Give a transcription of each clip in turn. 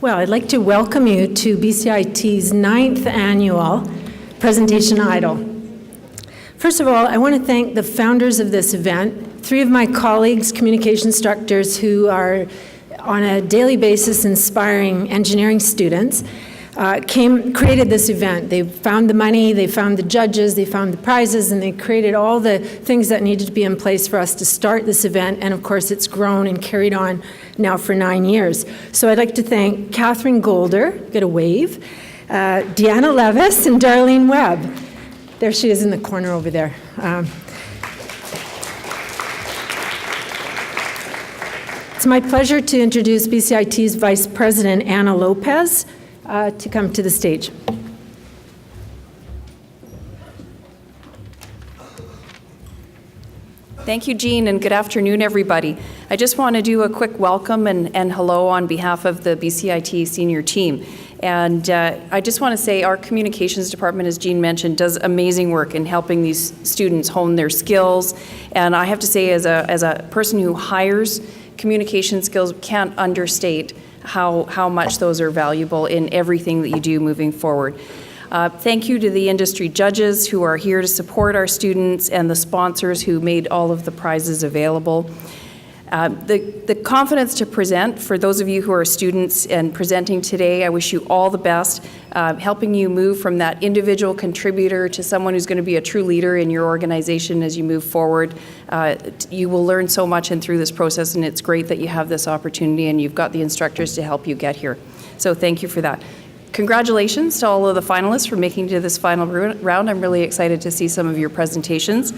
Well, I'd like to welcome you to BCIT's 9th annual Presentation Idol. First of all, I want to thank the founders of this event, 3 of my colleagues, communication instructors who are on a daily basis inspiring engineering students, created this event. They found the money, they found the judges, they found the prizes, and they created all the things that needed to be in place for us to start this event. And of course, it's grown and carried on now for 9 years. So I'd like to thank Catherine Golder, get a wave, Deanna Levis, and Darlene Webb. There she is in the corner over there. It's my pleasure to introduce BCIT's Vice President, Anna Lopez, to come to the stage. Thank you, Jean, and good afternoon, everybody. I just want to do a quick welcome and hello on behalf of the BCIT senior team. And I just want to say our communications department, as Jean mentioned, does amazing work in helping these students hone their skills. And I have to say, as a person who hires communication skills, can't understate how much those are valuable in everything that you do moving forward. Thank you to the industry judges who are here to support our students and the sponsors who made all of the prizes available. The confidence to present, for those of you who are students and presenting today, I wish you all the best, helping you move from that individual contributor to someone who's going to be a true leader in your organization as you move forward. You will learn so much through this process, and it's great that you have this opportunity and you've got the instructors to help you get here. So thank you for that. Congratulations to all of the finalists for making it to this final round. I'm really excited to see some of your presentations,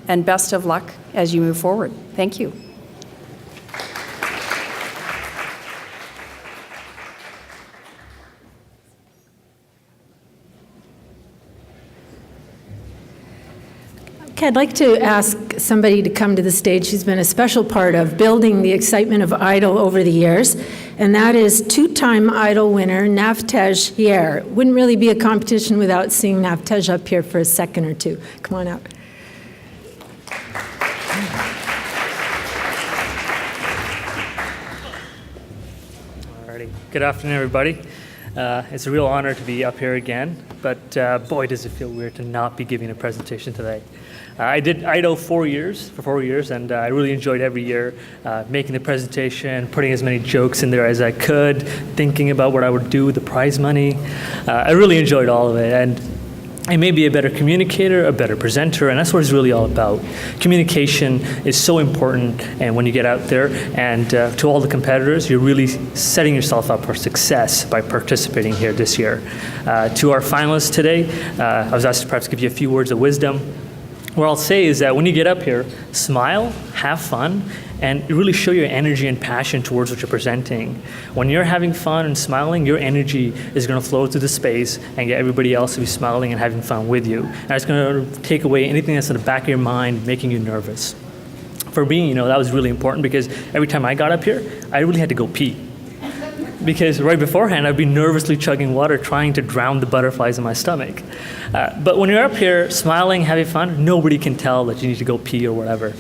and best of luck as you move forward. Thank you. Okay, I'd like to ask somebody to come to the stage who's been a special part of building the excitement of Idol over the years, and that is 2-time Idol winner Navtej Yair. Wouldn't really be a competition without seeing Navtej up here for a second or two. Come on out. Alrighty. Good afternoon, everybody. It's a real honor to be up here again, but boy, does it feel weird to not be giving a presentation today. I did IDO for 4 years, and I really enjoyed every year making the presentation, putting as many jokes in there as I could, thinking about what I would do with the prize money. I really enjoyed all of it, and I may be a better communicator, a better presenter, and that's what it's really all about. Communication is so important, and when you get out there, and to all the competitors, you're really setting yourself up for success by participating here this year. To our finalists today, I was asked to perhaps give you a few words of wisdom. What I'll say is that when you get up here, smile, have fun, and really show your energy and passion towards what you're presenting. When you're having fun and smiling, your energy is going to flow through the space and get everybody else to be smiling and having fun with you. And it's going to take away anything that's in the back of your mind, making you nervous. For me, that was really important, because every time I got up here, I really had to go pee. Because right beforehand, I'd be nervously chugging water, trying to drown the butterflies in my stomach. But when you're up here smiling, having fun, nobody can tell that you need to go pee or whatever,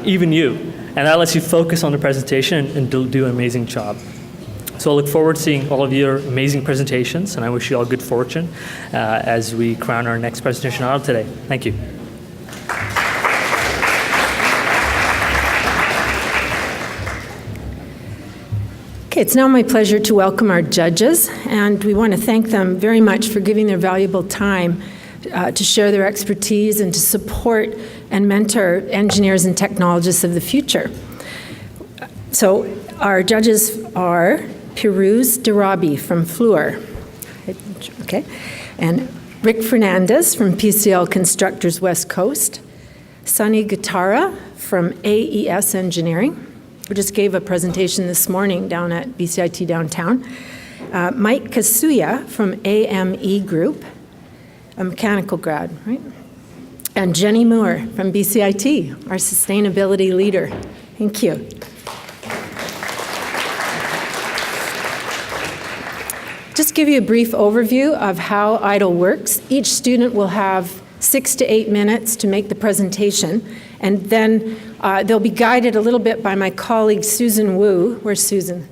even you. And that lets you focus on the presentation and do an amazing job. So I look forward to seeing all of your amazing presentations, and I wish you all good fortune as we crown our next presentation idol today. Thank you. Okay, it's now my pleasure to welcome our judges, and we want to thank them very much for giving their valuable time to share their expertise and to support and mentor engineers and technologists of the future. So our judges are Piruz Darabi from Fluor, okay, and Rick Fernandez from PCL Constructors West Coast, Sunny Guittara from AES Engineering, who just gave a presentation this morning down at BCIT downtown. Mike Kasuya from AME Group, a mechanical grad, right? And Jenny Moore from BCIT, our sustainability leader. Thank you. Just give you a brief overview of how IDOL works. Each student will have 6 to 8 minutes to make the presentation, and then they'll be guided a little bit by my colleague Susan Wu. Where's Susan?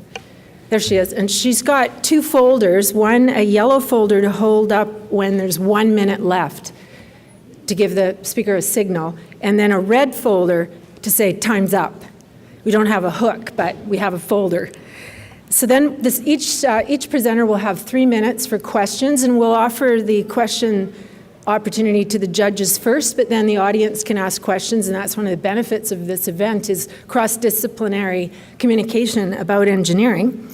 There she is. And she's got 2 folders, one a yellow folder to hold up when there's 1 minute left to give the speaker a signal, and then a red folder to say time's up. We don't have a hook, but we have a folder. So then each presenter will have 3 minutes for questions, and we'll offer the question opportunity to the judges first, but then the audience can ask questions, and that's one of the benefits of this event is cross-disciplinary communication about engineering.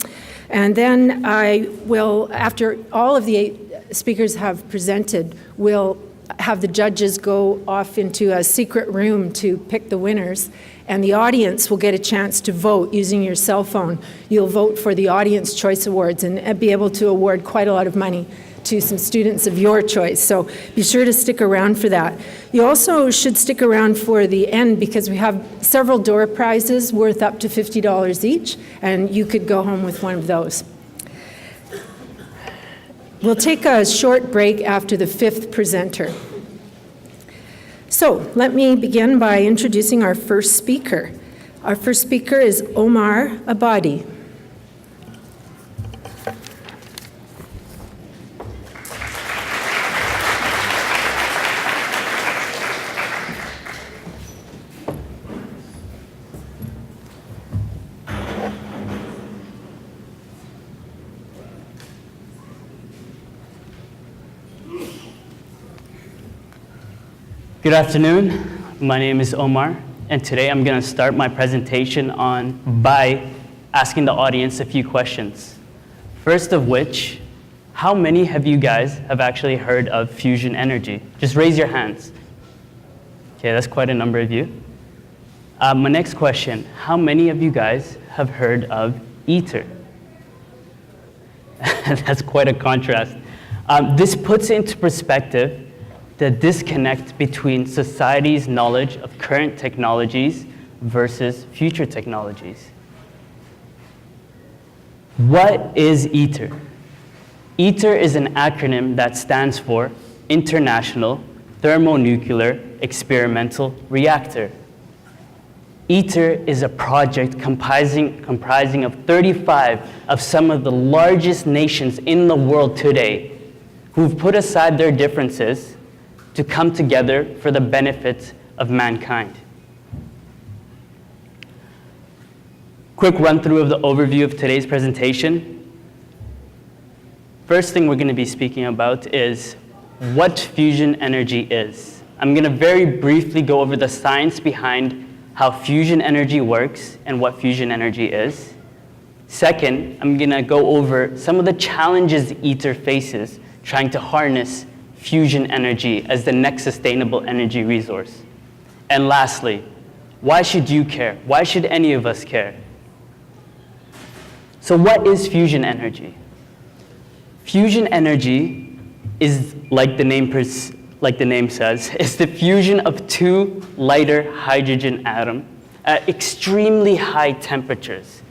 And then I will, after all of the 8 speakers have presented, we'll have the judges go off into a secret room to pick the winners, and the audience will get a chance to vote using your cell phone. You'll vote for the Audience Choice Awards and be able to award quite a lot of money to some students of your choice. So be sure to stick around for that. You also should stick around for the end because we have several door prizes worth up to $50 each, and you could go home with one of those. We'll take a short break after the 5th presenter. So let me begin by introducing our first speaker. Our first speaker is Omar Abade. Good afternoon. My name is Omar, and today I'm going to start my presentation by asking the audience a few questions. First of which, how many of you guys have actually heard of fusion energy? Just raise your hands. Okay, that's quite a number of you. My next question, how many of you guys have heard of ITER? That's quite a contrast. This puts into perspective the disconnect between society's knowledge of current technologies versus future technologies. What is ITER? ITER is an acronym that stands for International Thermonuclear Experimental Reactor. ITER is a project comprising of 35 of some of the largest nations in the world today who've put aside their differences to come together for the benefit of mankind. Quick run through of the overview of today's presentation. First thing we're going to be speaking about is what fusion energy is. I'm going to very briefly go over the science behind how fusion energy works and what fusion energy is. Second, I'm going to go over some of the challenges ITER faces trying to harness fusion energy as the next sustainable energy resource. And lastly, why should you care? Why should any of us care? So what is fusion energy? Fusion energy is, like the name says, is the fusion of 2 lighter hydrogen atoms at extremely high temperatures.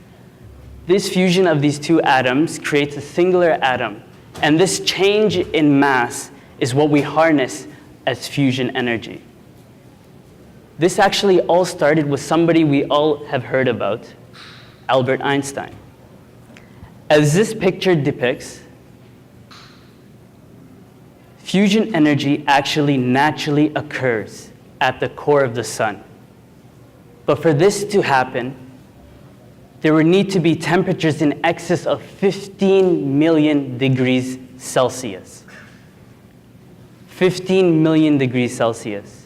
This fusion of these 2 atoms creates a singular atom, and this change in mass is what we harness as fusion energy. This actually all started with somebody we all have heard about, Albert Einstein. As this picture depicts, fusion energy actually naturally occurs at the core of the sun. But for this to happen, there would need to be temperatures in excess of 15 million degrees Celsius. 15 million degrees Celsius.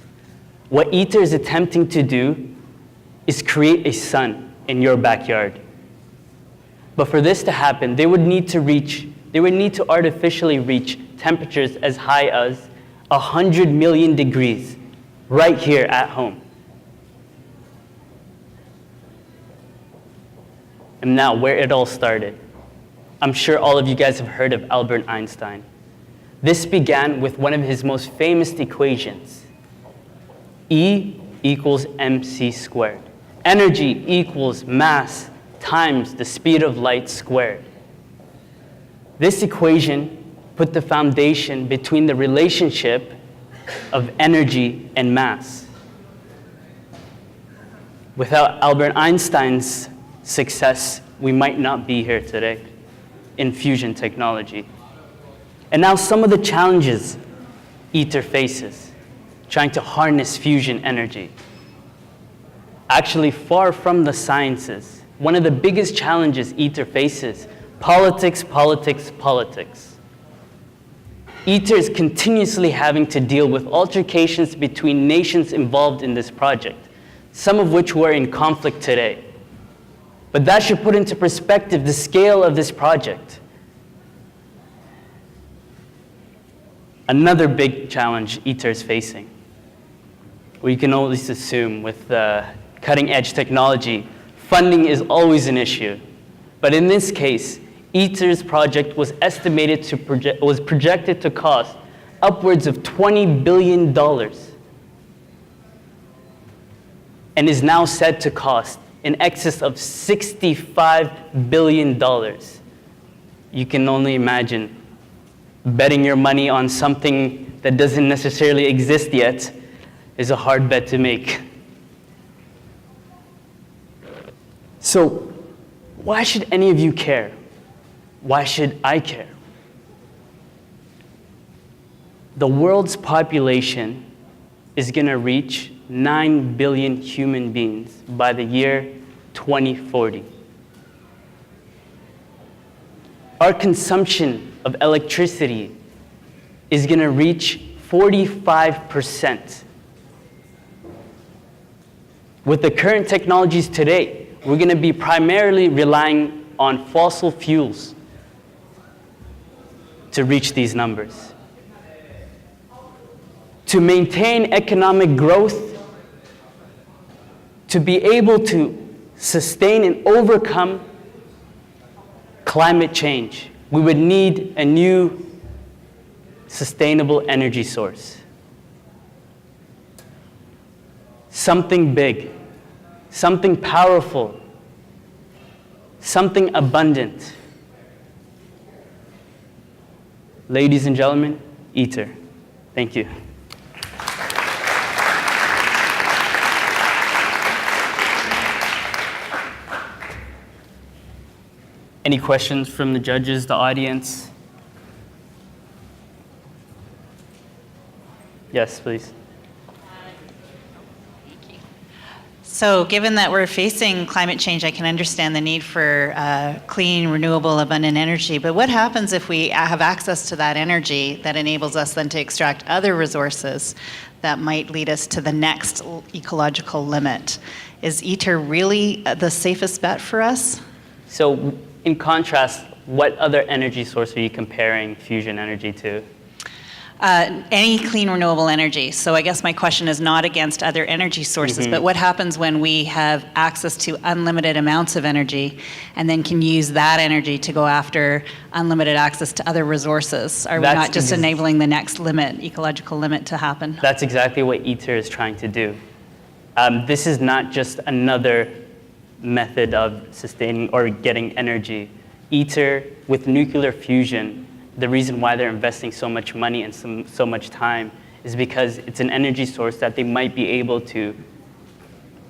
What ITER is attempting to do is create a sun in your backyard. But for this to happen, they would need to artificially reach temperatures as high as 100 million degrees right here at home. And now, where it all started. I'm sure all of you guys have heard of Albert Einstein. This began with one of his most famous equations. E equals mc squared. Energy equals mass times the speed of light squared. This equation put the foundation between the relationship of energy and mass. Without Albert Einstein's success, we might not be here today in fusion technology. And now some of the challenges ITER faces, trying to harness fusion energy. Actually, far from the sciences, one of the biggest challenges ITER faces, politics, politics, politics. ITER is continuously having to deal with altercations between nations involved in this project, some of which were in conflict today. But that should put into perspective the scale of this project. Another big challenge ITER is facing, we can always assume with cutting-edge technology, funding is always an issue. But in this case, ITER's project was estimated to was projected to cost upwards of $20 billion and is now said to cost in excess of $65 billion. You can only imagine betting your money on something that doesn't necessarily exist yet is a hard bet to make. So, why should any of you care? Why should I care? The world's population is going to reach 9 billion human beings by the year 2040. Our consumption of electricity is going to reach 45%. With the current technologies today, we're going to be primarily relying on fossil fuels to reach these numbers. To maintain economic growth, to be able to sustain and overcome climate change, we would need a new sustainable energy source. Something big, something powerful, something abundant. Ladies and gentlemen, ITER. Thank you. Any questions from the judges, the audience? Yes, please. So given that we're facing climate change, I can understand the need for clean, renewable, abundant energy. But what happens if we have access to that energy that enables us then to extract other resources that might lead us to the next ecological limit? Is ITER really the safest bet for us? So in contrast, what other energy source are you comparing fusion energy to? Any clean renewable energy. So I guess my question is not against other energy sources, but what happens when we have access to unlimited amounts of energy and then can use that energy to go after unlimited access to other resources? Are we not just enabling the next limit, ecological limit, to happen? That's exactly what ITER is trying to do. This is not just another method of sustaining or getting energy. ITER, with nuclear fusion, the reason why they're investing so much money and so much time is because it's an energy source that they might be able to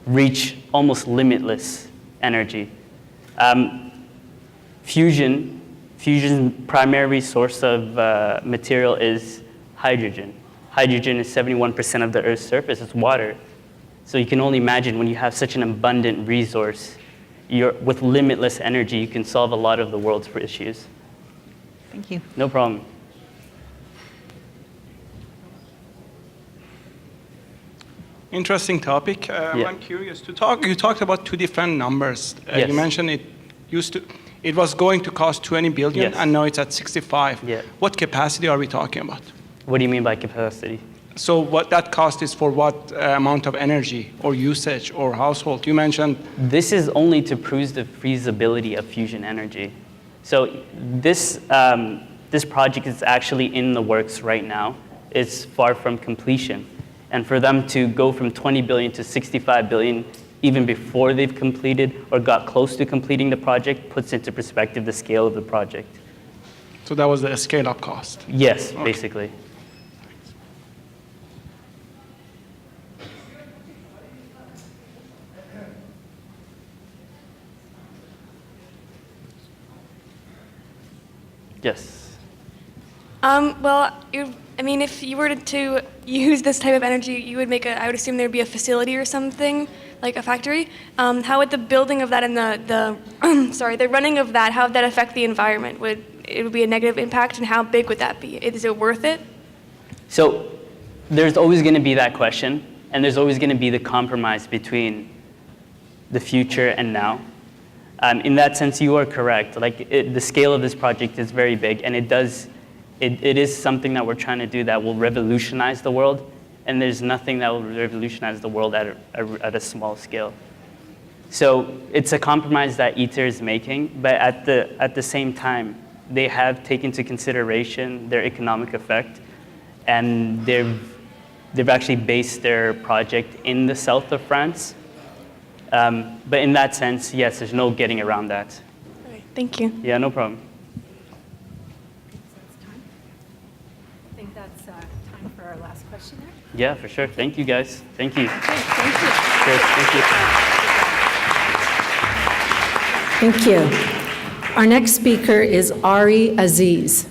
reach almost limitless energy. Fusion's primary source of material is hydrogen. Hydrogen is 71% of the Earth's surface, it's water. So you can only imagine when you have such an abundant resource, with limitless energy, you can solve a lot of the world's issues. Thank you. No problem. Interesting topic. Yeah. I'm curious to talk. You talked about two different numbers. Yes. You mentioned it was going to cost 20 billion, Yes. and now it's at 65. Yeah. What capacity are we talking about? What do you mean by capacity? So what that cost is for what amount of energy or usage or household? You mentioned. This is only to prove the feasibility of fusion energy. So this project is actually in the works right now. It's far from completion. And for them to go from 20 billion to 65 billion, even before they've completed or got close to completing the project, puts into perspective the scale of the project. So that was the scale-up cost. Yes, Okay. basically. Yes. Well, I mean, if you were to use this type of energy, you would make I would assume there'd be a facility or something, like a factory. How would the building of that and the running of that, how would that affect the environment? Would it be a negative impact, and how big would that be? Is it worth it? So there's always going to be that question, and there's always going to be the compromise between the future and now. In that sense, you are correct. Like the scale of this project is very big, and it is something that we're trying to do that will revolutionize the world, and there's nothing that will revolutionize the world at a small scale. So it's a compromise that ITER is making, but at the same time, they have taken into consideration their economic effect, and they've actually based their project in the south of France. But in that sense, yes, there's no getting around that. All right, thank you. Yeah, no problem. I think that's time for our last question there. Yeah, for sure. Thank you, guys. Thank you. Great, thank you. Cheers. Thank you. Thank you. Our next speaker is Ary Azez.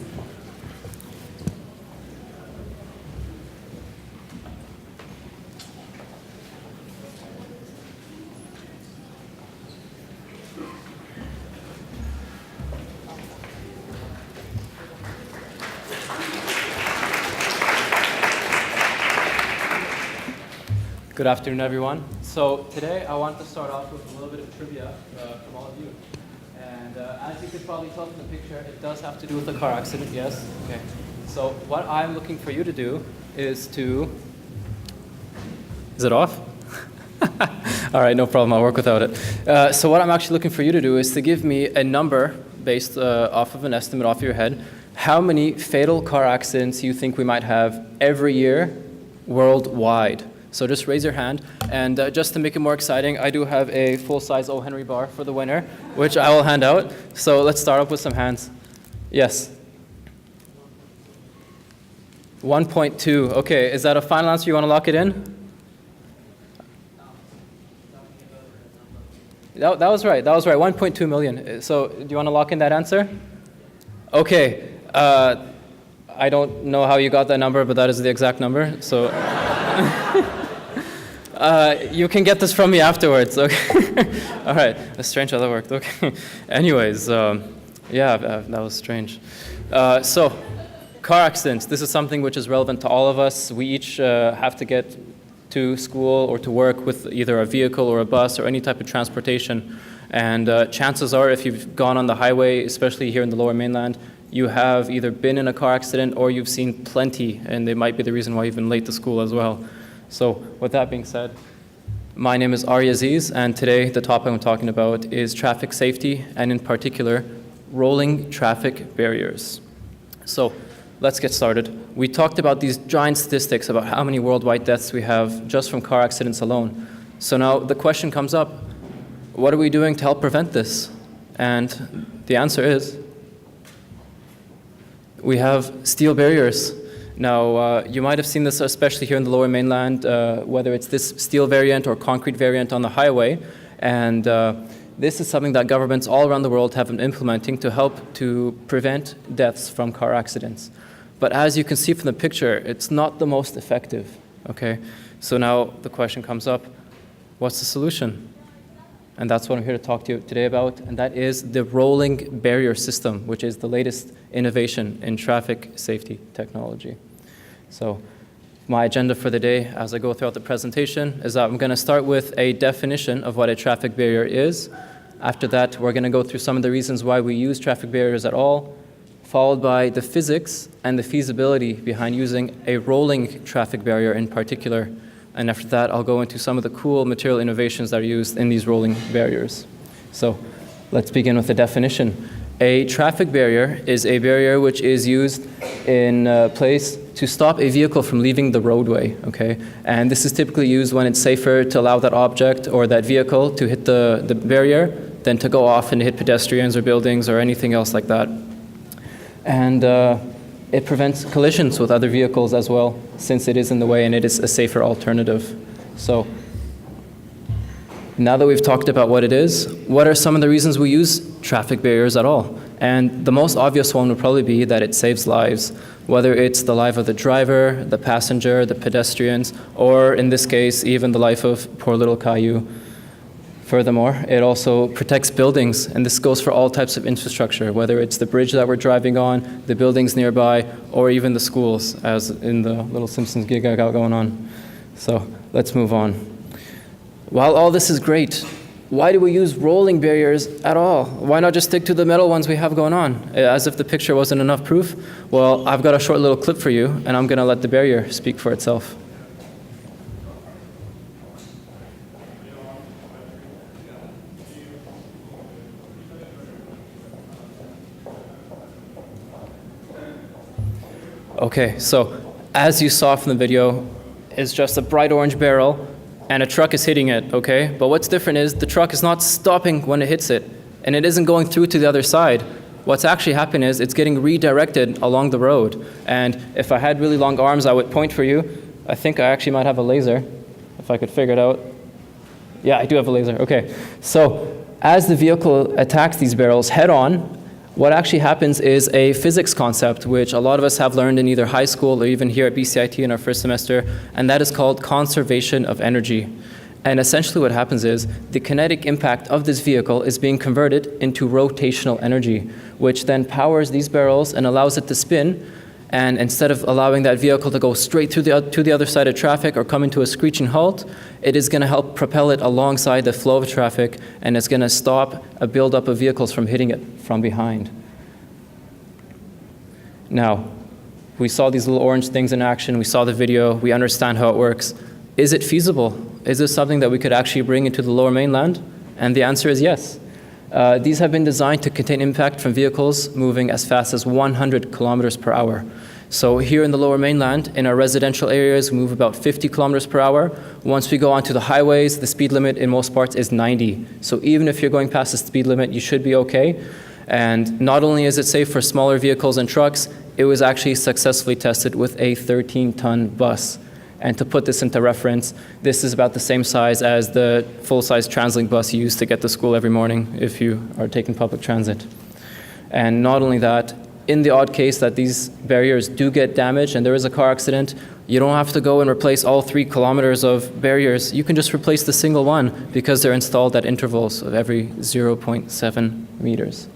Good afternoon, everyone. So today I want to start off with a little bit of trivia from all of you. And as you could probably tell from the picture, it does have to do with a car accident, yes? Okay. So what I'm looking for you to do is to... Is it off? All right, no problem. I'll work without it. So what I'm actually looking for you to do is to give me a number based off of an estimate off your head. How many fatal car accidents you think we might have every year worldwide? So just raise your hand, and just to make it more exciting, I do have a full-size O. Henry bar for the winner, which I will hand out. So let's start off with some hands. Yes. 1.2. Okay, is that a final answer? You want to lock it in? That was right. That was right. 1.2 million. So do you want to lock in that answer? Okay. I don't know how you got that number, but that is the exact number. So. You can get this from me afterwards, okay? All right, that's strange how that worked, okay. Anyways, yeah, that was strange. So, car accidents, this is something which is relevant to all of us. We each have to get to school or to work with either a vehicle or a bus or any type of transportation. And chances are, if you've gone on the highway, especially here in the Lower Mainland, you have either been in a car accident or you've seen plenty, and they might be the reason why you've been late to school as well. So with that being said, my name is Ary Azez, and today the topic I'm talking about is traffic safety, and in particular, rolling traffic barriers. So let's get started. We talked about these giant statistics about how many worldwide deaths we have just from car accidents alone. So now the question comes up, what are we doing to help prevent this? And the answer is, we have steel barriers. Now, you might have seen this, especially here in the Lower Mainland, whether it's this steel variant or concrete variant on the highway. And this is something that governments all around the world have been implementing to help to prevent deaths from car accidents. But as you can see from the picture, it's not the most effective, okay? So now the question comes up, what's the solution? And that's what I'm here to talk to you today about, and that is the rolling barrier system, which is the latest innovation in traffic safety technology. So my agenda for the day, as I go throughout the presentation, is that I'm going to start with a definition of what a traffic barrier is. After that, we're going to go through some of the reasons why we use traffic barriers at all, followed by the physics and the feasibility behind using a rolling traffic barrier in particular. And after that, I'll go into some of the cool material innovations that are used in these rolling barriers. So let's begin with the definition. A traffic barrier is a barrier which is used in place to stop a vehicle from leaving the roadway, okay? And this is typically used when it's safer to allow that object or that vehicle to hit the barrier than to go off and hit pedestrians or buildings or anything else like that. And it prevents collisions with other vehicles as well, since it is in the way and it is a safer alternative. So now that we've talked about what it is, what are some of the reasons we use traffic barriers at all? And the most obvious one would probably be that it saves lives, whether it's the life of the driver, the passenger, the pedestrians, or in this case, even the life of poor little Caillou. Furthermore, it also protects buildings, and this goes for all types of infrastructure, whether it's the bridge that we're driving on, the buildings nearby, or even the schools, as in the little Simpsons gig I got going on. So let's move on. While all this is great, why do we use rolling barriers at all? Why not just stick to the metal ones we have going on? As if the picture wasn't enough proof. Well, I've got a short little clip for you, and I'm going to let the barrier speak for itself. Okay, so as you saw from the video, it's just a bright orange barrel, and a truck is hitting it, okay? But what's different is the truck is not stopping when it hits it, and it isn't going through to the other side. What's actually happening is it's getting redirected along the road. And if I had really long arms, I would point for you. I think I actually might have a laser, if I could figure it out. Yeah, I do have a laser, okay. So as the vehicle attacks these barrels head on, what actually happens is a physics concept, which a lot of us have learned in either high school or even here at BCIT in our first semester, and that is called conservation of energy. And essentially what happens is the kinetic impact of this vehicle is being converted into rotational energy, which then powers these barrels and allows it to spin. And instead of allowing that vehicle to go straight to the other side of traffic or come into a screeching halt, it is going to help propel it alongside the flow of traffic, and it's going to stop a buildup of vehicles from hitting it from behind. Now, we saw these little orange things in action. We saw the video. We understand how it works. Is it feasible? Is this something that we could actually bring into the Lower Mainland? And the answer is yes. These have been designed to contain impact from vehicles moving as fast as 100 kilometers per hour. So here in the Lower Mainland, in our residential areas, we move about 50 kilometers per hour. Once we go onto the highways, the speed limit in most parts is 90. So even if you're going past the speed limit, you should be okay. And not only is it safe for smaller vehicles and trucks, it was actually successfully tested with a 13-ton bus. And to put this into reference, this is about the same size as the full-size TransLink bus you use to get to school every morning if you are taking public transit. And not only that, in the odd case that these barriers do get damaged and there is a car accident, you don't have to go and replace all 3 kilometers of barriers. You can just replace the single one because they're installed at intervals of every 0.7 meters.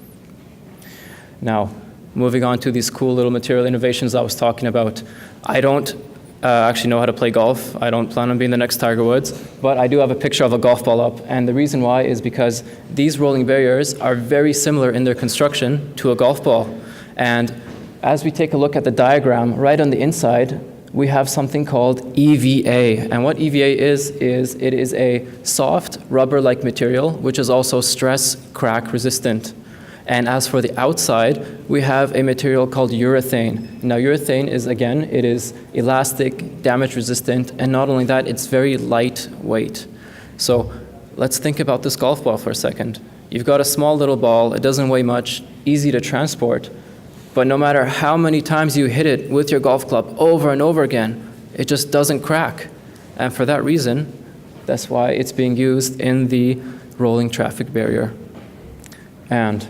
Now, moving on to these cool little material innovations I was talking about. I don't actually know how to play golf. I don't plan on being the next Tiger Woods, but I do have a picture of a golf ball up. And the reason why is because these rolling barriers are very similar in their construction to a golf ball. And as we take a look at the diagram, right on the inside, we have something called EVA. And what EVA is it is a soft rubber-like material, which is also stress crack resistant. And as for the outside, we have a material called urethane. Now, urethane is, again, it is elastic, damage resistant, and not only that, it's very lightweight. So let's think about this golf ball for a second. You've got a small little ball, it doesn't weigh much, easy to transport, but no matter how many times you hit it with your golf club over and over again, it just doesn't crack. And for that reason, that's why it's being used in the rolling traffic barrier. And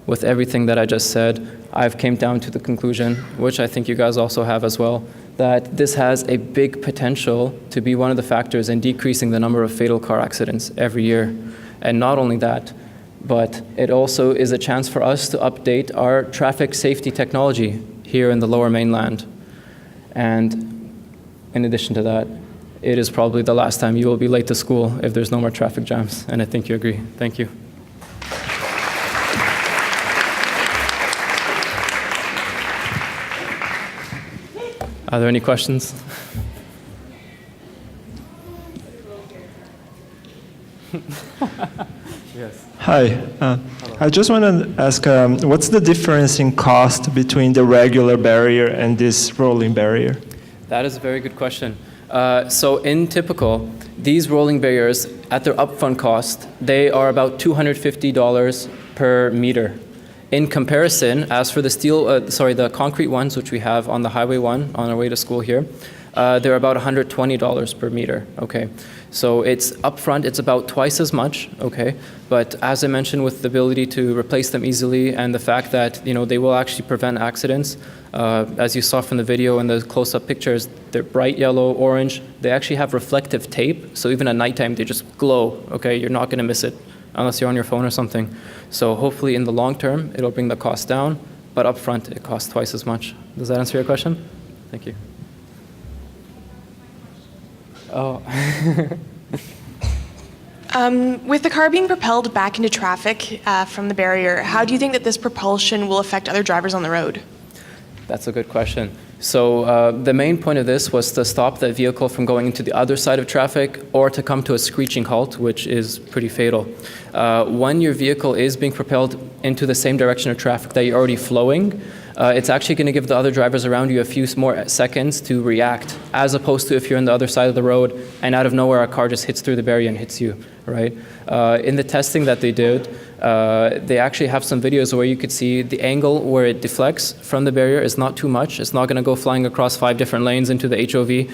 with everything that I just said, I've came down to the conclusion, which I think you guys also have as well, that this has a big potential to be one of the factors in decreasing the number of fatal car accidents every year. And not only that, but it also is a chance for us to update our traffic safety technology here in the Lower Mainland. And in addition to that, it is probably the last time you will be late to school if there's no more traffic jams. And I think you agree. Thank you. Are there any questions? Yes. Hi. I just want to ask, what's the difference in cost between the regular barrier and this rolling barrier? That is a very good question. So in typical, these rolling barriers, at their upfront cost, they are about $250 per meter. In comparison, as for the the concrete ones, which we have on the Highway 1 on our way to school here, they're about $120 per meter, okay? So it's upfront, it's about twice as much, okay? But as I mentioned, with the ability to replace them easily and the fact that, they will actually prevent accidents, as you saw from the video and the close-up pictures, they're bright yellow, orange. They actually have reflective tape, so even at nighttime, they just glow, okay? You're not gonna miss it unless you're on your phone or something. So hopefully in the long term, it'll bring the cost down, but upfront, it costs twice as much. Does that answer your question? Thank you. Oh. With the car being propelled back into traffic from the barrier, how do you think that this propulsion will affect other drivers on the road? That's a good question. So the main point of this was to stop that vehicle from going into the other side of traffic or to come to a screeching halt, which is pretty fatal. When your vehicle is being propelled into the same direction of traffic that you're already flowing, it's actually going to give the other drivers around you a few more seconds to react, as opposed to if you're on the other side of the road and out of nowhere a car just hits through the barrier and hits you, right? In the testing that they did, they actually have some videos where you could see the angle where it deflects from the barrier is not too much. It's not going to go flying across 5 different lanes into the HOV.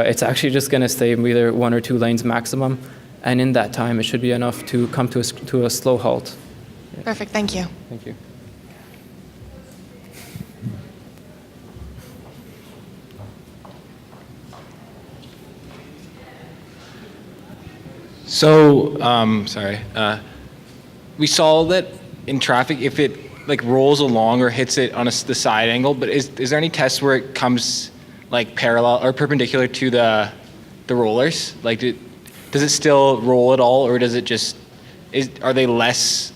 It's actually just going to stay in either 1 or 2 lanes maximum. And in that time, it should be enough to come to a slow halt. Perfect, thank you. Thank you. So, sorry. We saw that in traffic, if it rolls along or hits it on the side angle, but is there any test where it comes parallel or perpendicular to the rollers? Does it still roll at all, or does it just are they less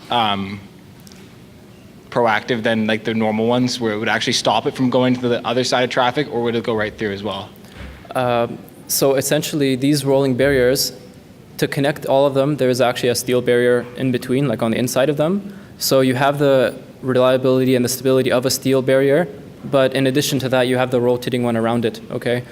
proactive than the normal ones, where it would actually stop it from going to the other side of traffic, or would it go right through as well? So essentially, these rolling barriers, to connect all of them, there is actually a steel barrier in between, on the inside of them. So you have the reliability and the stability of a steel barrier, but in addition to that, you have the rotating one around it, okay?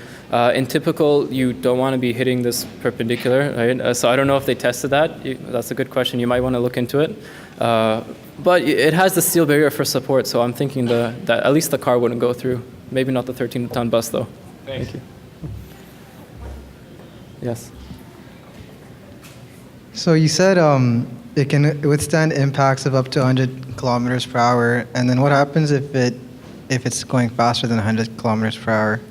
In typical, you don't want to be hitting this perpendicular, right? So I don't know if they tested that. That's a good question. You might want to look into it. But it has the steel barrier for support, so I'm thinking that at least the car wouldn't go through. Maybe not the 13-ton bus, though. Thanks. Thank you. Yes. So you said it can withstand impacts of up to 100 kilometers per hour, and then what happens if it's going faster than 100 kilometers per hour?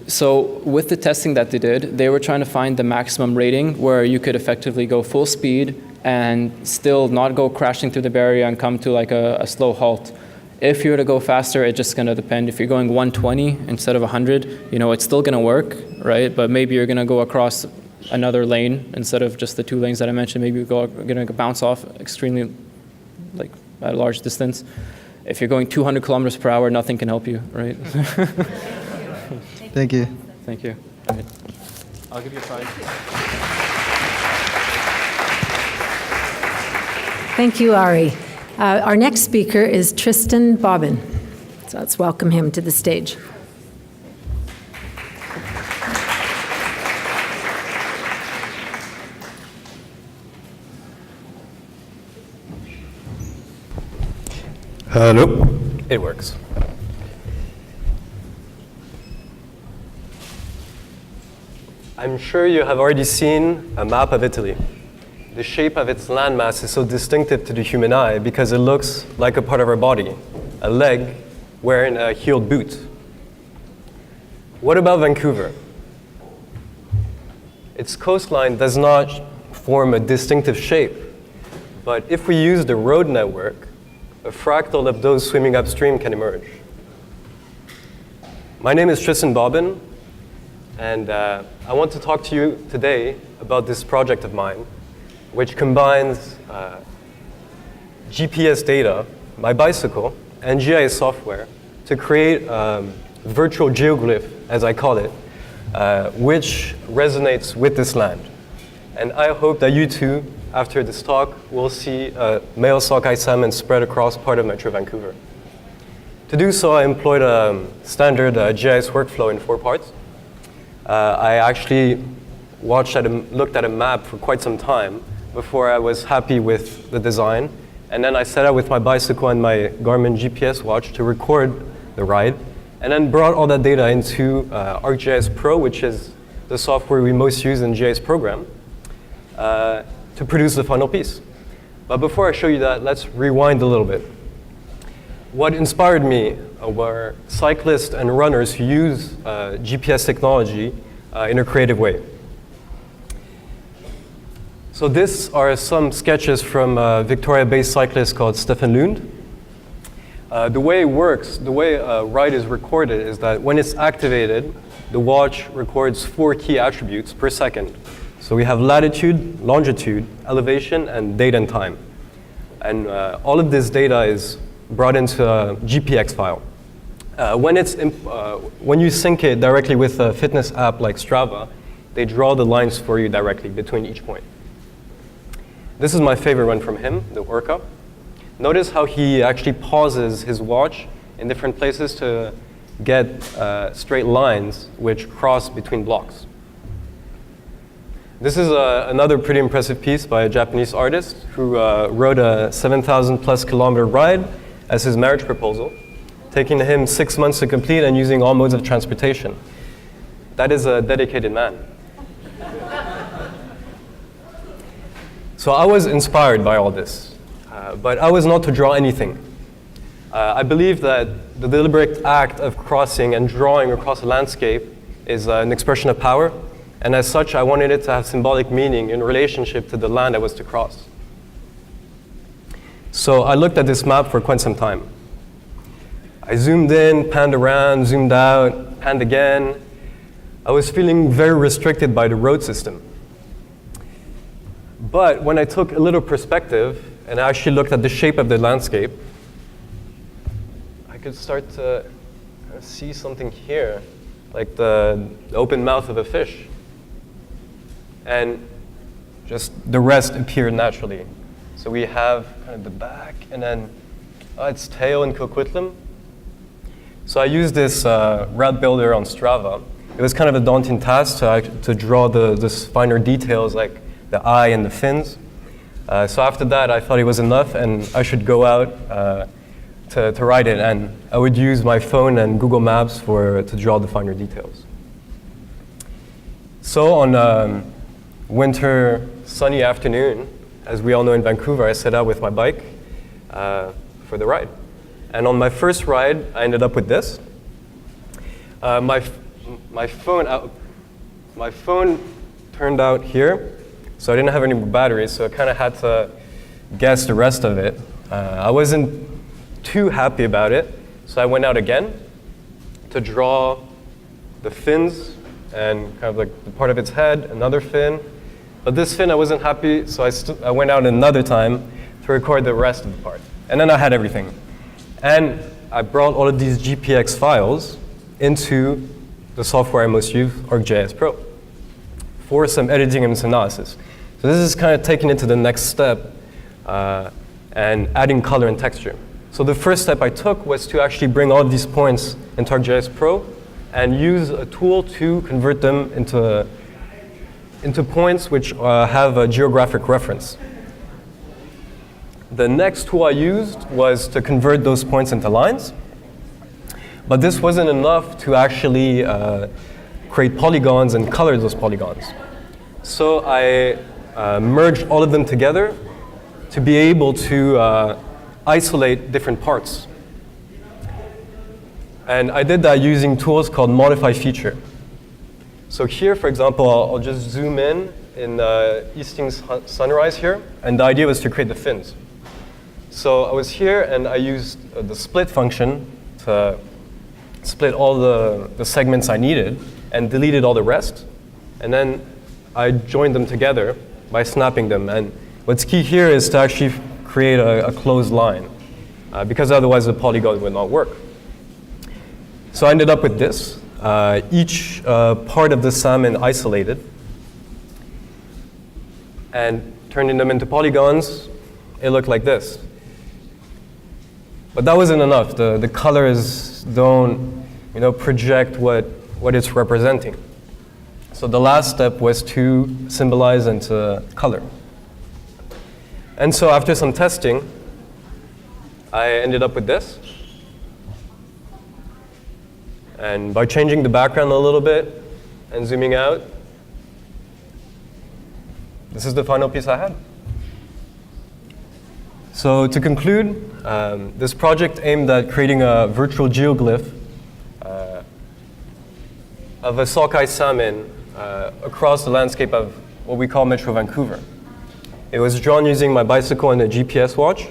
So with the testing that they did, they were trying to find the maximum rating where you could effectively go full speed and still not go crashing through the barrier and come to a slow halt. If you were to go faster, it's just going to depend. If you're going 120 instead of 100, it's still going to work, right? But maybe you're going to go across another lane instead of just the 2 lanes that I mentioned. Maybe you're going to bounce off extremely, at a large distance. If you're going 200 kilometers per hour, nothing can help you, right? Thank you. Thank you. All right. I'll give you a prize. Thank you, Ary. Our next speaker is Tristan Bobin. So let's welcome him to the stage. Hello. It works. I'm sure you have already seen a map of Italy. The shape of its landmass is so distinctive to the human eye because it looks like a part of our body, a leg wearing a heeled boot. What about Vancouver? Its coastline does not form a distinctive shape, but if we use the road network, a fractal of those swimming upstream can emerge. My name is Tristan Bobin, and I want to talk to you today about this project of mine, which combines GPS data, my bicycle, and GIS software to create a virtual geoglyph, as I call it, which resonates with this land. And I hope that you too, after this talk, will see a male sockeye salmon spread across part of Metro Vancouver. To do so, I employed a standard GIS workflow in 4 parts. I actually looked at a map for quite some time before I was happy with the design. And then I set out with my bicycle and my Garmin GPS watch to record the ride. and then brought all that data into ArcGIS Pro, which is the software we most use in GIS program, to produce the final piece. But before I show you that, let's rewind a little bit. What inspired me were cyclists and runners who use GPS technology in a creative way. So these are some sketches from a Victoria-based cyclist called Stefan Lund. The way it works, the way a ride is recorded is that when it's activated, the watch records 4 key attributes per second. So we have latitude, longitude, elevation, and date and time. And all of this data is brought into a GPX file. When you sync it directly with a fitness app like Strava, they draw the lines for you directly between each point. This is my favorite one from him, the Orca. Notice how he actually pauses his watch in different places to get straight lines which cross between blocks. This is another pretty impressive piece by a Japanese artist who wrote a 7,000 plus kilometer ride as his marriage proposal, taking him 6 months to complete and using all modes of transportation. That is a dedicated man. So I was inspired by all this, but I was not to draw anything. I believe that the deliberate act of crossing and drawing across a landscape is an expression of power, and as such, I wanted it to have symbolic meaning in relationship to the land I was to cross. So I looked at this map for quite some time. I zoomed in, panned around, zoomed out, panned again. I was feeling very restricted by the road system. But when I took a little perspective and I actually looked at the shape of the landscape, I could start to see something here, like the open mouth of a fish. And just the rest appeared naturally. So we have kind of the back and then its tail in Coquitlam. So I used this route builder on Strava. It was kind of a daunting task to draw the finer details like the eye and the fins. So after that, I thought it was enough and I should go out to ride it. And I would use my phone and Google Maps to draw the finer details. So on winter sunny afternoon, as we all know in Vancouver, I set out with my bike for the ride. And on my first ride, I ended up with this. My phone turned out here, so I didn't have any batteries, so I kind of had to guess the rest of it. I wasn't too happy about it, so I went out again to draw the fins and kind of like the part of its head, another fin. But this fin, I wasn't happy, so I went out another time to record the rest of the part. And then I had everything. And I brought all of these GPX files into the software I most use, ArcGIS Pro, for some editing and some analysis. So this is kind of taking it to the next step and adding color and texture. So the first step I took was to actually bring all of these points into ArcGIS Pro and use a tool to convert them into points which have a geographic reference. The next tool I used was to convert those points into lines. But this wasn't enough to actually create polygons and color those polygons. So I merged all of them together to be able to isolate different parts. And I did that using tools called Modify Feature. So here, for example, I'll just zoom in easting sunrise here, and the idea was to create the fins. So I was here, and I used the split function to split all the segments I needed, and deleted all the rest. And then I joined them together by snapping them. And what's key here is to actually create a closed line, because otherwise the polygon would not work. So I ended up with this. Each part of the salmon isolated, and turning them into polygons, it looked like this. But that wasn't enough. The colors don't, project what it's representing. So the last step was to symbolize into color. And so after some testing, I ended up with this. And by changing the background a little bit and zooming out, this is the final piece I had. So to conclude, this project aimed at creating a virtual geoglyph of a sockeye salmon across the landscape of what we call Metro Vancouver. It was drawn using my bicycle and a GPS watch,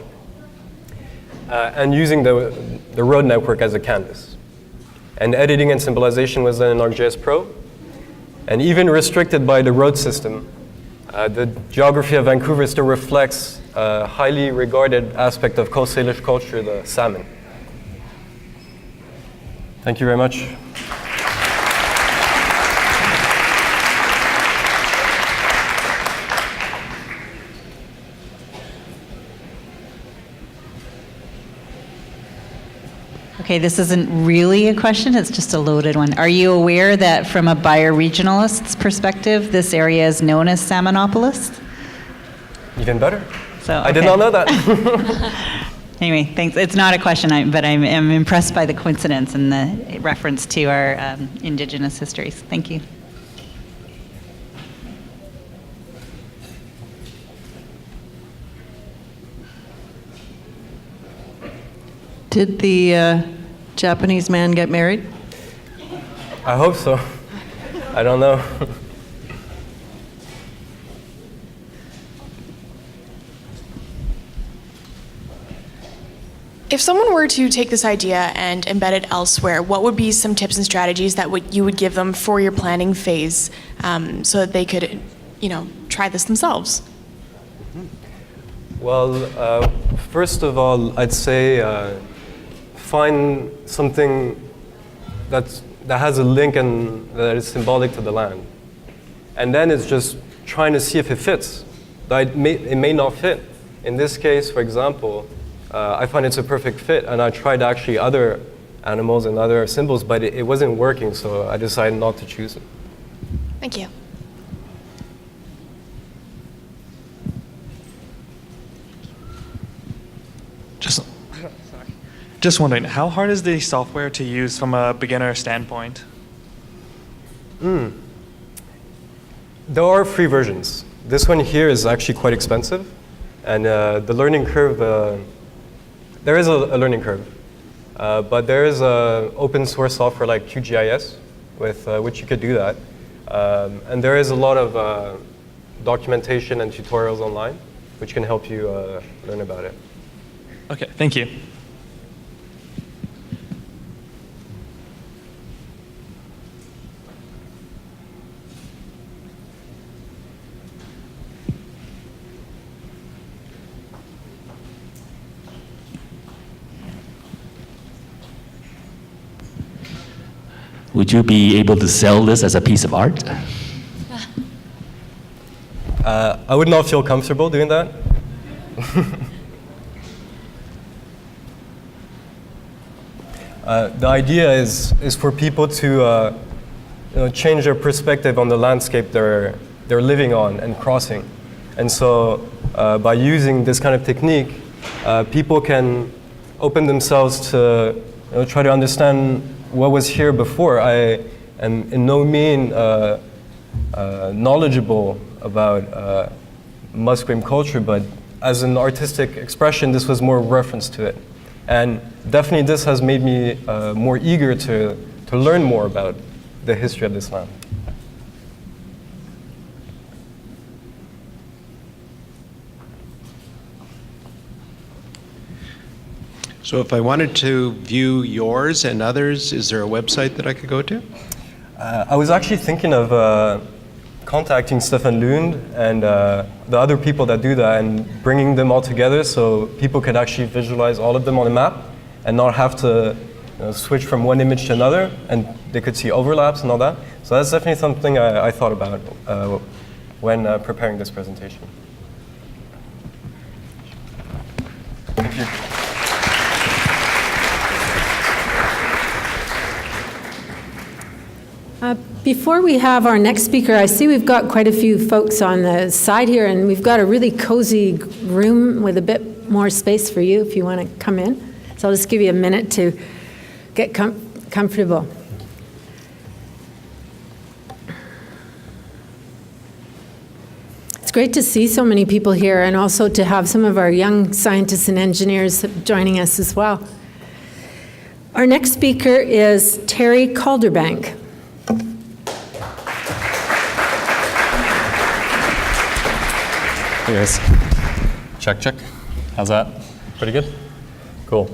and using the road network as a canvas. And editing and symbolization was done in ArcGIS Pro. And even restricted by the road system, the geography of Vancouver still reflects a highly regarded aspect of Coast Salish culture, the salmon. Thank you very much. Okay, this isn't really a question, it's just a loaded one. Are you aware that from a bioregionalist's perspective, this area is known as Salmonopolis? Even better. So, I did not know that. Anyway, thanks. It's not a question, but I'm impressed by the coincidence and the reference to our Indigenous histories. Thank you. Did the Japanese man get married? I hope so. I don't know. If someone were to take this idea and embed it elsewhere, what would be some tips and strategies that you would give them for your planning phase so that they could, try this themselves? Well, first of all, I'd say find something that has a link and that is symbolic to the land. And then it's just trying to see if it fits. It may not fit. In this case, for example, I find it's a perfect fit, and I tried actually other animals and other symbols, but it wasn't working, so I decided not to choose it. Thank you. Just wondering, how hard is the software to use from a beginner standpoint? There are free versions. This one here is actually quite expensive, and the learning curve, there is a learning curve, but there is open source software like QGIS with which you could do that. And there is a lot of documentation and tutorials online which can help you learn about it. Okay, thank you. Would you be able to sell this as a piece of art? I would not feel comfortable doing that. The idea is for people to change their perspective on the landscape they're living on and crossing. And so by using this kind of technique, people can open themselves to try to understand what was here before. I am in no means knowledgeable about Musqueam culture, but as an artistic expression, this was more reference to it. And definitely this has made me more eager to learn more about the history of this land. So if I wanted to view yours and others, is there a website that I could go to? I was actually thinking of contacting Stefan Lund and the other people that do that and bringing them all together so people could actually visualize all of them on a map and not have to switch from one image to another, and they could see overlaps and all that. So that's definitely something I thought about when preparing this presentation. Thank you. Before we have our next speaker, I see we've got quite a few folks on the side here, and we've got a really cozy room with a bit more space for you if you want to come in. So I'll just give you a minute to get comfortable. Thank great to see so many people here and also to have some of our young scientists and engineers joining us as well. Our next speaker is Terry Calderbank. Hey guys. Check, check. How's that? Pretty good? Cool.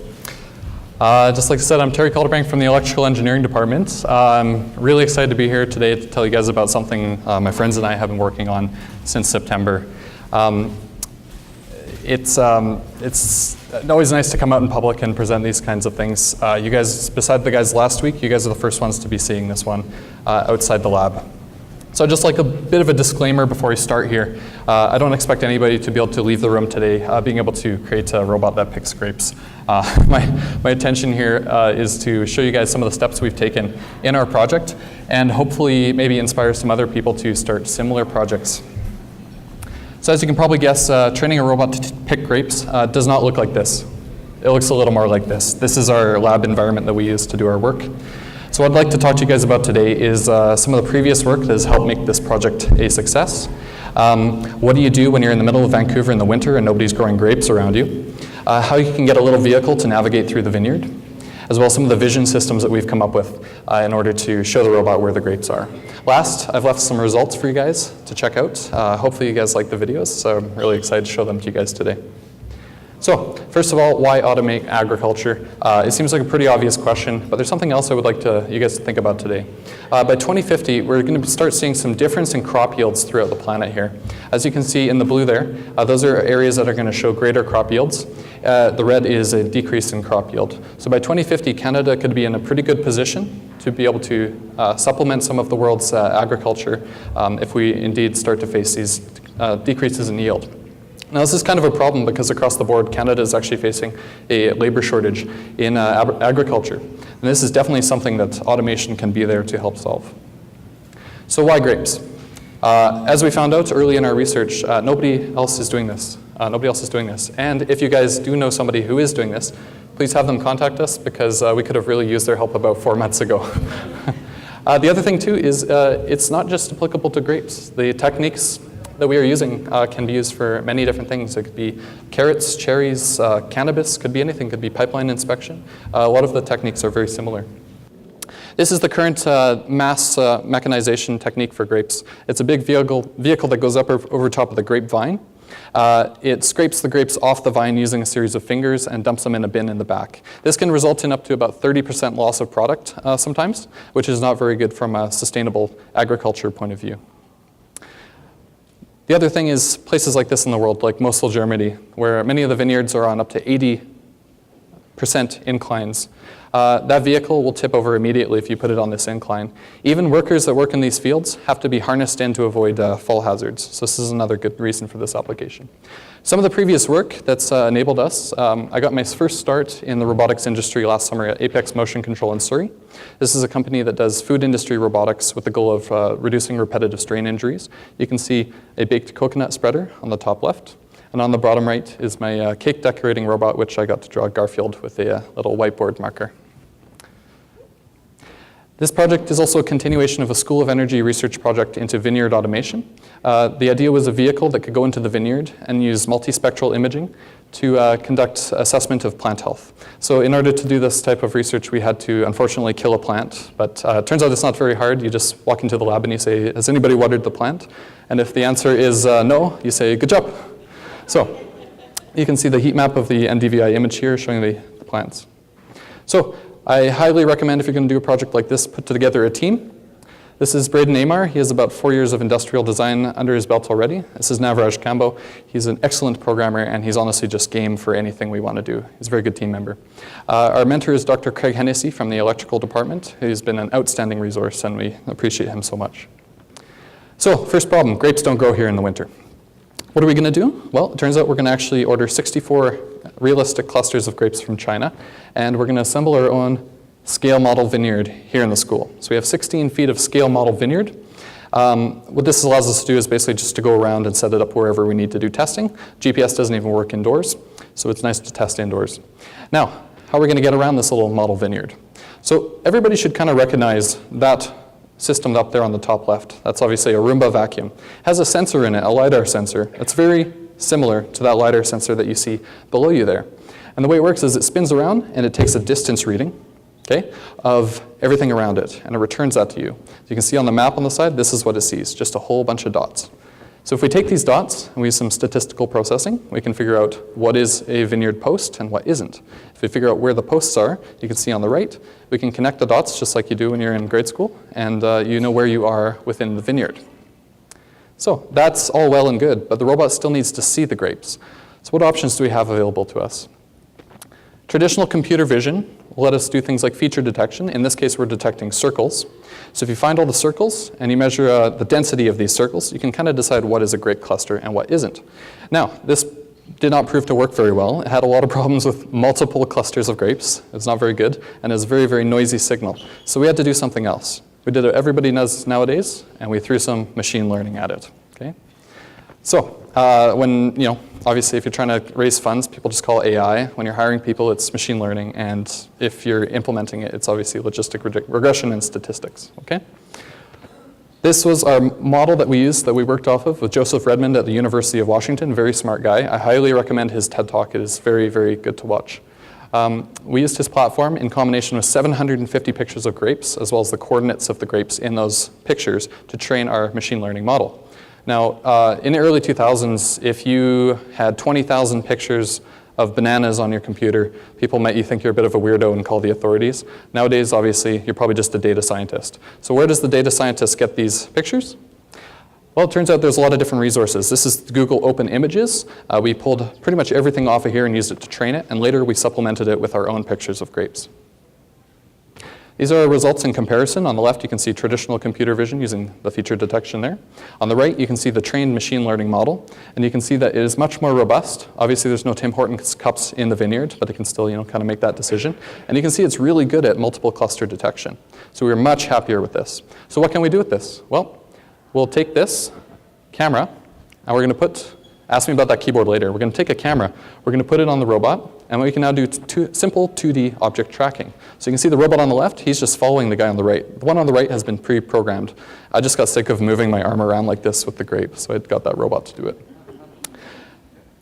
Just like I said, I'm Terry Calderbank from the Electrical Engineering Department. I'm really excited to be here today to tell you guys about something my friends and I have been working on since September. It's always nice to come out in public and present these kinds of things. You guys, beside the guys last week, you guys are the first ones to be seeing this one outside the lab. So just like a bit of a disclaimer before we start here, I don't expect anybody to be able to leave the room today being able to create a robot that picks grapes. My intention here is to show you guys some of the steps we've taken in our project and hopefully maybe inspire some other people to start similar projects. So as you can probably guess, training a robot to pick grapes does not look like this. It looks a little more like this. This is our lab environment that we use to do our work. So what I'd like to talk to you guys about today is some of the previous work that has helped make this project a success. What do you do when you're in the middle of Vancouver in the winter and nobody's growing grapes around you? How you can get a little vehicle to navigate through the vineyard, as well as some of the vision systems that we've come up with in order to show the robot where the grapes are. Last, I've left some results for you guys to check out. Hopefully you guys like the videos, so I'm really excited to show them to you guys today. So, first of all, why automate agriculture? It seems like a pretty obvious question, but there's something else I would like you guys to think about today. By 2050, we're going to start seeing some difference in crop yields throughout the planet here. As you can see in the blue there, those are areas that are going to show greater crop yields. The red is a decrease in crop yield. So by 2050, Canada could be in a pretty good position to be able to supplement some of the world's agriculture if we indeed start to face these decreases in yield. Now this is kind of a problem because across the board, Canada is actually facing a labor shortage in agriculture. And this is definitely something that automation can be there to help solve. So why grapes? As we found out early in our research, nobody else is doing this. And if you guys do know somebody who is doing this, please have them contact us because we could have really used their help about 4 months ago. The other thing too is it's not just applicable to grapes. The techniques that we are using can be used for many different things. It could be carrots, cherries, cannabis, could be anything, could be pipeline inspection. A lot of the techniques are very similar. This is the current mass mechanization technique for grapes. It's a big vehicle that goes up over top of the grapevine. It scrapes the grapes off the vine using a series of fingers and dumps them in a bin in the back. This can result in up to about 30% loss of product sometimes, which is not very good from a sustainable agriculture point of view. The other thing is places like this in the world, like Mosel, Germany, where many of the vineyards are on up to 80% inclines. That vehicle will tip over immediately if you put it on this incline. Even workers that work in these fields have to be harnessed in to avoid fall hazards. So this is another good reason for this application. Some of the previous work that's enabled us, I got my first start in the robotics industry last summer at Apex Motion Control in Surrey. This is a company that does food industry robotics with the goal of reducing repetitive strain injuries. You can see a baked coconut spreader on the top left. And on the bottom right is my cake decorating robot, which I got to draw Garfield with a little whiteboard marker. This project is also a continuation of a School of Energy research project into vineyard automation. The idea was a vehicle that could go into the vineyard and use multispectral imaging to conduct assessment of plant health. So in order to do this type of research, we had to unfortunately kill a plant, but it turns out it's not very hard. You just walk into the lab and you say, has anybody watered the plant? And if the answer is no, you say, good job. So you can see the heat map of the NDVI image here showing the plants. So I highly recommend if you're going to do a project like this, put together a team. This is Braden Amar. He has about 4 years of industrial design under his belt already. This is Navraj Kambo. He's an excellent programmer, and he's honestly just game for anything we want to do. He's a very good team member. Our mentor is Dr. Craig Hennessy from the electrical department. He's been an outstanding resource, and we appreciate him so much. So, first problem, grapes don't grow here in the winter. What are we going to do? Well, it turns out we're going to actually order 64 realistic clusters of grapes from China, and we're going to assemble our own scale model vineyard here in the school. So we have 16 feet of scale model vineyard. What this allows us to do is basically just to go around and set it up wherever we need to do testing. GPS doesn't even work indoors, so it's nice to test indoors. Now, how are we going to get around this little model vineyard? So everybody should kind of recognize that system up there on the top left. That's obviously a Roomba vacuum. It has a sensor in it, a LiDAR sensor. It's very similar to that LiDAR sensor that you see below you there. And the way it works is it spins around and it takes a distance reading, okay, of everything around it, and it returns that to you. So you can see on the map on the side, this is what it sees, just a whole bunch of dots. So if we take these dots and we use some statistical processing, we can figure out what is a vineyard post and what isn't. If we figure out where the posts are, you can see on the right, we can connect the dots just like you do when you're in grade school, and you know where you are within the vineyard. So that's all well and good, but the robot still needs to see the grapes. So what options do we have available to us? Traditional computer vision will let us do things like feature detection. In this case, we're detecting circles. So if you find all the circles and you measure the density of these circles, you can kind of decide what is a grape cluster and what isn't. Now, this did not prove to work very well. It had a lot of problems with multiple clusters of grapes. It's not very good, and it's a very, very noisy signal. So we had to do something else. We did what everybody does nowadays, and we threw some machine learning at it. Okay? So when, obviously if you're trying to raise funds, people just call it AI. When you're hiring people, it's machine learning, and if you're implementing it, it's obviously logistic regression and statistics. Okay? This was our model that we used, that we worked off of with Joseph Redmond at the University of Washington, very smart guy. I highly recommend his TED Talk. It is very, very good to watch. We used his platform in combination with 750 pictures of grapes, as well as the coordinates of the grapes in those pictures to train our machine learning model. Now, in the early 2000s, if you had 20,000 pictures of bananas on your computer, people might think you're a bit of a weirdo and call the authorities. Nowadays, obviously, you're probably just a data scientist. So where does the data scientist get these pictures? Well, it turns out there's a lot of different resources. This is Google Open Images. We pulled pretty much everything off of here and used it to train it, and later we supplemented it with our own pictures of grapes. These are our results in comparison. On the left, you can see traditional computer vision using the feature detection there. On the right, you can see the trained machine learning model, and you can see that it is much more robust. Obviously, there's no Tim Hortons cups in the vineyard, but it can still, kind of make that decision. And you can see it's really good at multiple cluster detection. So we're much happier with this. So what can we do with this? Well, we'll take this camera, and we're going to put, ask me about that keyboard later. We're going to take a camera, we're going to put it on the robot, and we can now do simple 2D object tracking. So you can see the robot on the left, he's just following the guy on the right. The one on the right has been pre-programmed. I just got sick of moving my arm around like this with the grape, so I got that robot to do it.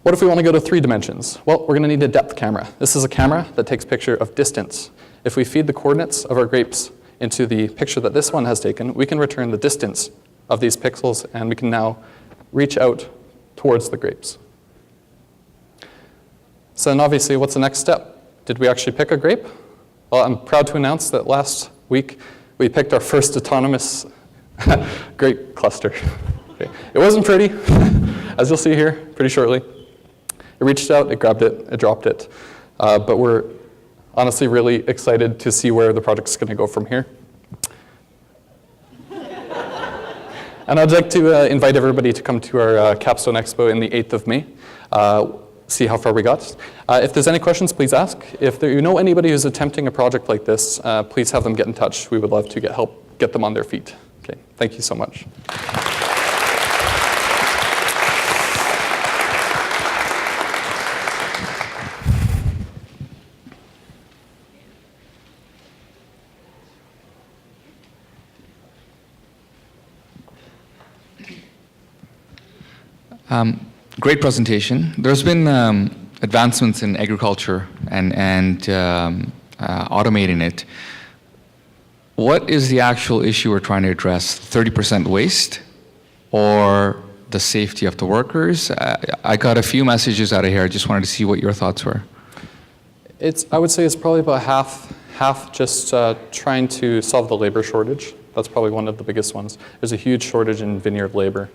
What if we want to go to 3 dimensions? Well, we're going to need a depth camera. This is a camera that takes picture of distance. If we feed the coordinates of our grapes into the picture that this one has taken, we can return the distance of these pixels, and we can now reach out towards the grapes. So then obviously, what's the next step? Did we actually pick a grape? Well, I'm proud to announce that last week, we picked our first autonomous grape cluster. Okay. It wasn't pretty, as you'll see here pretty shortly. It reached out, it grabbed it, it dropped it. But we're honestly really excited to see where the project's going to go from here. And I'd like to invite everybody to come to our Capstone Expo in the 8th of May. See how far we got. If there's any questions, please ask. If you know anybody who's attempting a project like this, please have them get in touch. We would love to get them on their feet. Okay, thank you so much. Great presentation. There's been advancements in agriculture and automating it. What is the actual issue we're trying to address? 30% waste or the safety of the workers? I got a few messages out of here. I just wanted to see what your thoughts were. I would say it's probably about half just trying to solve the labor shortage. That's probably one of the biggest ones. There's a huge shortage in vineyard labor.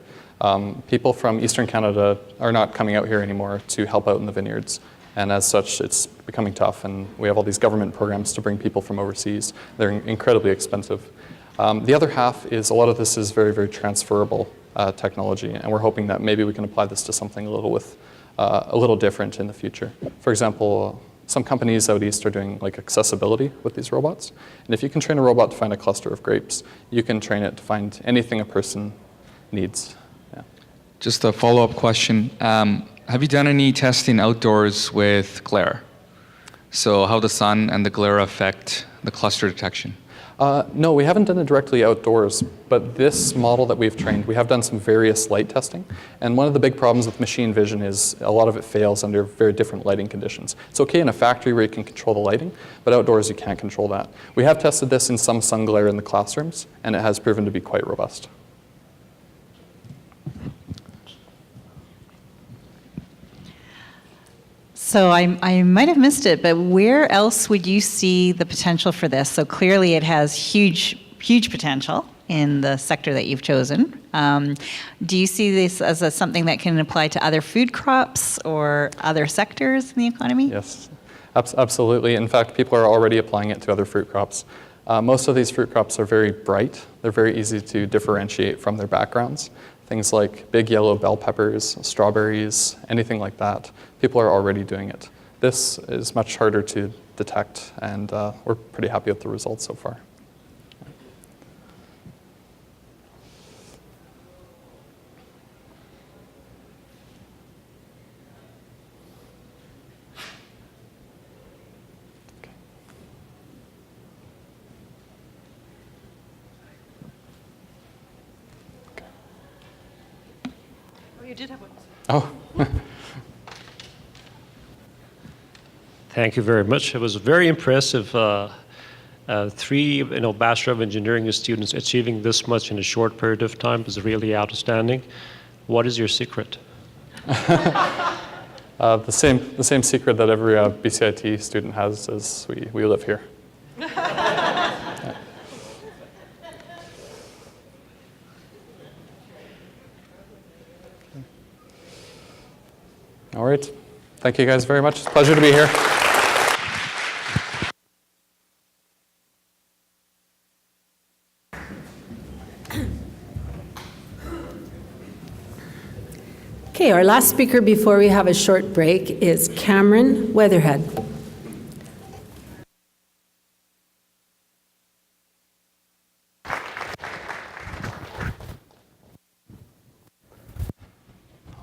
People from Eastern Canada are not coming out here anymore to help out in the vineyards. And as such, it's becoming tough. And we have all these government programs to bring people from overseas. They're incredibly expensive. The other half is a lot of this is very, very transferable technology. And we're hoping that maybe we can apply this to something a little different in the future. For example, some companies out east are doing like accessibility with these robots. And if you can train a robot to find a cluster of grapes, you can train it to find anything a person needs. Just a follow-up question. Have you done any testing outdoors with glare? So how the sun and the glare affect the cluster detection? No, we haven't done it directly outdoors, but this model that we've trained, we have done some various light testing. And one of the big problems with machine vision is a lot of it fails under very different lighting conditions. It's okay in a factory where you can control the lighting, but outdoors you can't control that. We have tested this in some sun glare in the classrooms, and it has proven to be quite robust. So I might have missed it, but where else would you see the potential for this? So clearly it has huge potential in the sector that you've chosen. Do you see this as something that can apply to other food crops or other sectors in the economy? Yes, absolutely. In fact, people are already applying it to other fruit crops. Most of these fruit crops are very bright. They're very easy to differentiate from their backgrounds. Things like big yellow bell peppers, strawberries, anything like that. People are already doing it. This is much harder to detect, and we're pretty happy with the results so far. You did have one. Oh. Thank you very much. It was very impressive. 3 Bachelor of Engineering students achieving this much in a short period of time is really outstanding. What is your secret? The same secret that every BCIT student has is we live here. Yeah. All right. Thank you guys very much. It's a pleasure to be here. Okay, our last speaker before we have a short break is Cameron Weatherhead.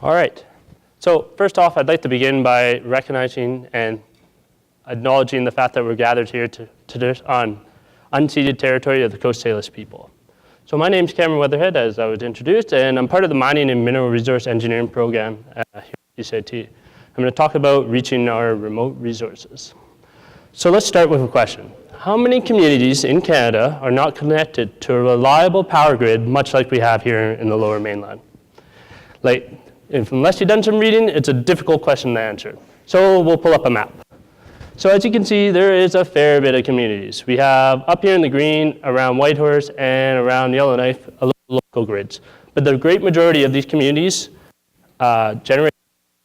All right. So first off, I'd like to begin by recognizing and acknowledging the fact that we're gathered here on unceded territory of the Coast Salish people. So my name's Cameron Weatherhead, as I was introduced, and I'm part of the Mining and Mineral Resource Engineering program here at BCIT. I'm going to talk about reaching our remote resources. So let's start with a question. How many communities in Canada are not connected to a reliable power grid, much like we have here in the Lower Mainland? Unless you've done some reading, it's a difficult question to answer. So we'll pull up a map. So as you can see, there is a fair bit of communities. We have up here in the green, around Whitehorse and around Yellowknife, local grids. But the great majority of these communities generate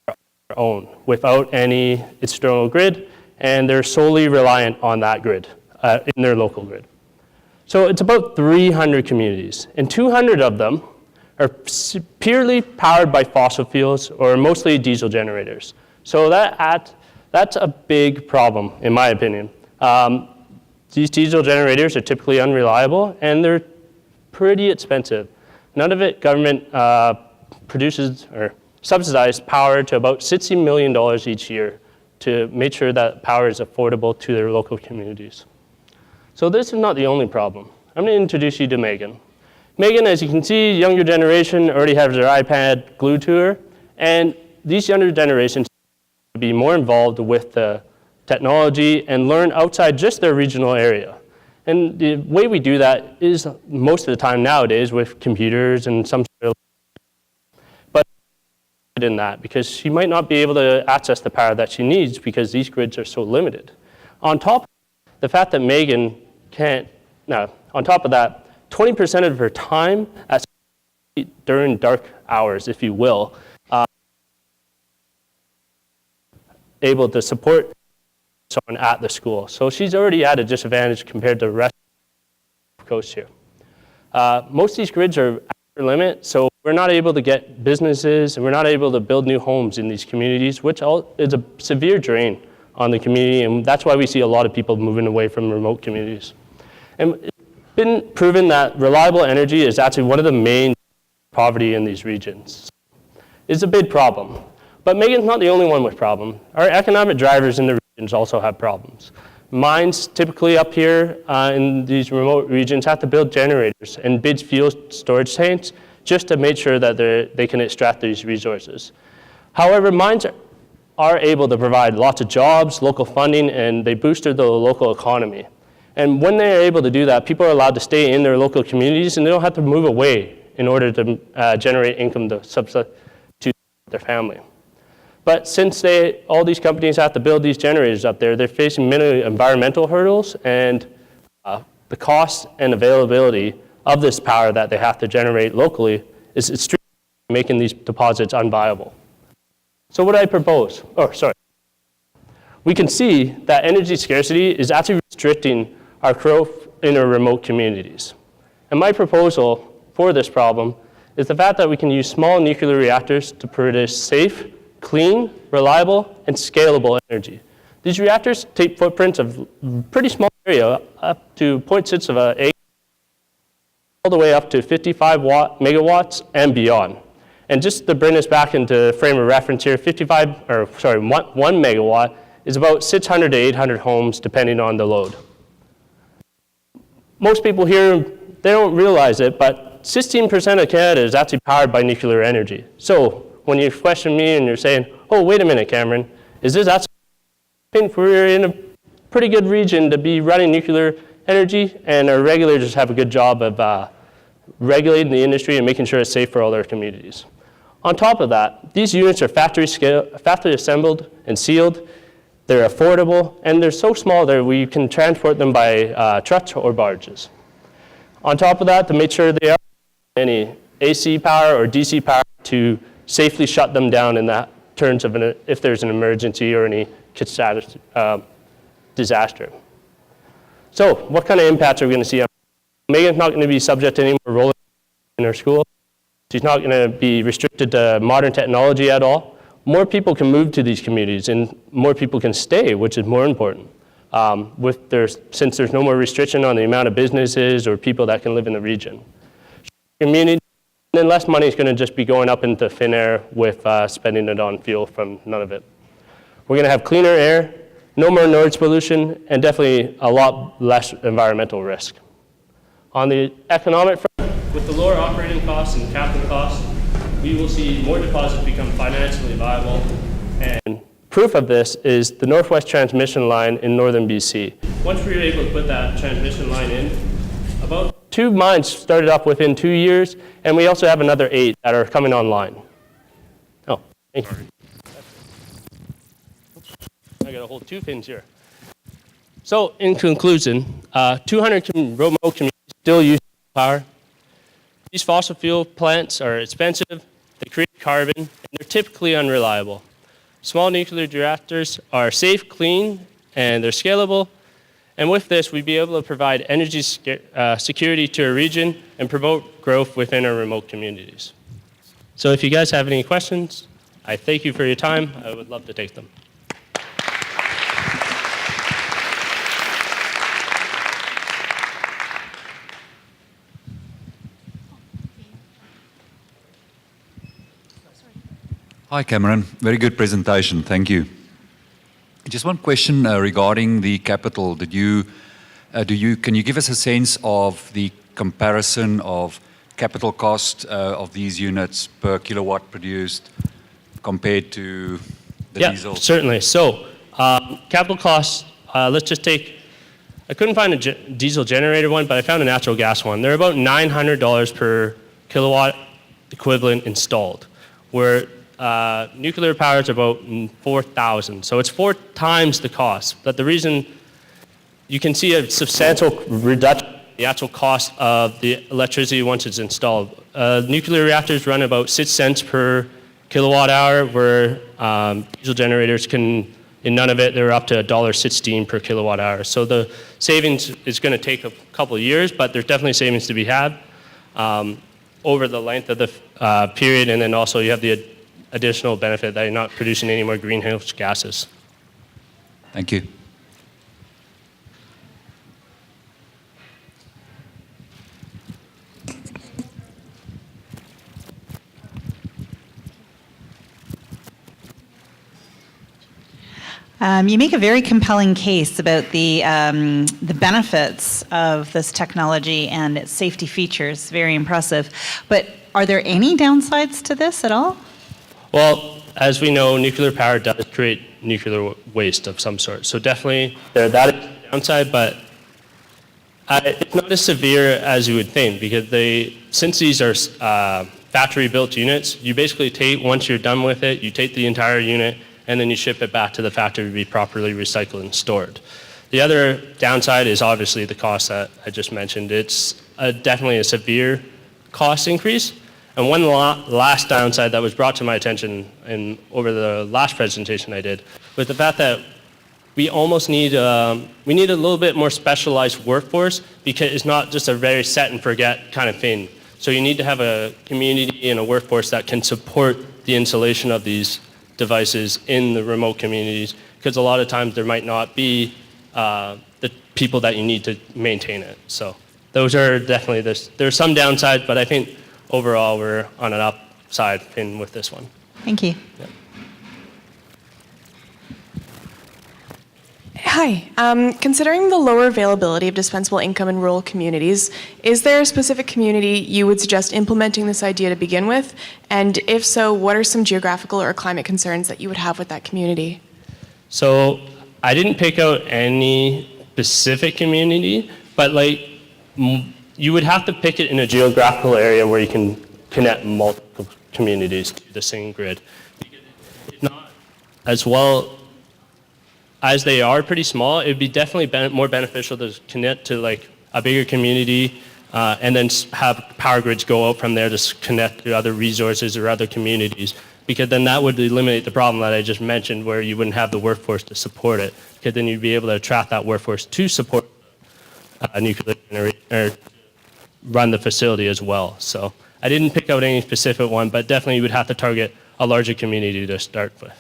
their own without any external grid, and they're solely reliant on that grid in their local grid. So it's about 300 communities, and 200 of them are purely powered by fossil fuels or mostly diesel generators. So that's a big problem, in my opinion. These diesel generators are typically unreliable, and they're pretty expensive. None of it government produces or subsidizes power to about $60 million each year to make sure that power is affordable to their local communities. So this is not the only problem. I'm going to introduce you to Megan. Megan, as you can see, younger generation already has their iPad glued to her, and these younger generations be more involved with the technology and learn outside just their regional area. And the way we do that is most of the time nowadays with computers and some sort of, but in that because she might not be able to access the power that she needs because these grids are so limited. On top of the fact that Megan can't, now on top of that, 20% of her time during dark hours, if you will, able to support someone at the school. So she's already at a disadvantage compared to the rest of the coast here. Most of these grids are at their limit, so we're not able to get businesses and we're not able to build new homes in these communities, which is a severe drain on the community, and that's why we see a lot of people moving away from remote communities. And it's been proven that reliable energy is actually one of the main poverty in these regions. It's a big problem. But Megan's not the only one with problems. Our economic drivers in the regions also have problems. Mines typically up here in these remote regions have to build generators and big fuel storage tanks just to make sure that they can extract these resources. However, mines are able to provide lots of jobs, local funding, and they boosted the local economy. And when they're able to do that, people are allowed to stay in their local communities and they don't have to move away in order to generate income to substitute their family. But since all these companies have to build these generators up there, they're facing many environmental hurdles, and the cost and availability of this power that they have to generate locally is extremely making these deposits unviable. So what I propose, we can see that energy scarcity is actually restricting our growth in our remote communities. And my proposal for this problem is the fact that we can use small nuclear reactors to produce safe, clean, reliable, and scalable energy. These reactors take footprints of pretty small area, up to 0.6 of an acre, all the way up to 55 megawatts and beyond. And just to bring us back into frame of reference here, 1 megawatt is about 600 to 800 homes, depending on the load. Most people here, they don't realize it, but 16% of Canada is actually powered by nuclear energy. So when you question me and you're saying, oh, wait a minute, Cameron, is this actually, I think we're in a pretty good region to be running nuclear energy, and our regulators have a good job of regulating the industry and making sure it's safe for all their communities. On top of that, these units are factory assembled and sealed. They're affordable, and they're so small that we can transport them by trucks or barges. On top of that, to make sure they are any AC power or DC power to safely shut them down in the terms of if there's an emergency or any disaster. So what kind of impacts are we going to see? Megan's not going to be subject to any more rolling in her school. She's not going to be restricted to modern technology at all. More people can move to these communities and more people can stay, which is more important. Since there's no more restriction on the amount of businesses or people that can live in the region. Community, then less money is going to just be going up into thin air with spending it on fuel from none of it. We're going to have cleaner air, no more noise pollution, and definitely a lot less environmental risk. On the economic front, with the lower operating costs and capital costs, we will see more deposits become financially viable. And proof of this is the Northwest Transmission Line in northern BC. Once we were able to put that transmission line in, about 2 mines started up within 2 years, and we also have another 8 that are coming online. Oh, thank you. I got to hold 2 pins here. So in conclusion, 200 remote communities still use power. These fossil fuel plants are expensive, they create carbon, and they're typically unreliable. Small nuclear reactors are safe, clean, and they're scalable. And with this, we'd be able to provide energy security to our region and promote growth within our remote communities. So if you guys have any questions, I thank you for your time. I would love to take them. Hi, Cameron. Very good presentation. Thank you. Just one question regarding the capital. Can you give us a sense of the comparison of capital cost of these units per kilowatt produced compared to the diesel? Yeah, certainly. So capital costs, let's just take, I couldn't find a diesel generator one, but I found a natural gas one. They're about $900 per kilowatt equivalent installed, where nuclear power is about 4,000. So it's 4 times the cost. But the reason you can see a substantial reduction in the actual cost of the electricity once it's installed. Nuclear reactors run about 6 cents per kilowatt hour, where diesel generators can, in none of it, they're up to $1.16 per kilowatt hour. So the savings is going to take a couple of years, but there's definitely savings to be had over the length of the period, and then also you have the additional benefit that you're not producing any more greenhouse gases. Thank you. You make a very compelling case about the benefits of this technology and its safety features. Very impressive. But are there any downsides to this at all? Well, as we know, nuclear power does create nuclear waste of some sort. So definitely that is a downside, but it's not as severe as you would think, because since these are factory-built units, you basically take, once you're done with it, you take the entire unit and then you ship it back to the factory to be properly recycled and stored. The other downside is obviously the cost that I just mentioned. It's definitely a severe cost increase. And one last downside that was brought to my attention over the last presentation I did was the fact that we almost need we need a little bit more specialized workforce, because it's not just a very set and forget kind of thing. So you need to have a community and a workforce that can support the installation of these devices in the remote communities, because a lot of times there might not be the people that you need to maintain it. So those are definitely there's some downsides, but I think overall we're on an upside with this one. Thank you. Yeah. Hi. Considering the lower availability of dispensable income in rural communities, is there a specific community you would suggest implementing this idea to begin with? And if so, what are some geographical or climate concerns that you would have with that community? So I didn't pick out any specific community, but you would have to pick it in a geographical area where you can connect multiple communities to the same grid. If not, as well, as they are pretty small, it would be definitely more beneficial to connect to a bigger community and then have power grids go out from there to connect to other resources or other communities, because then that would eliminate the problem that I just mentioned, where you wouldn't have the workforce to support it, because then you'd be able to attract that workforce to support nuclear generation or run the facility as well. So I didn't pick out any specific one, but definitely you would have to target a larger community to start with.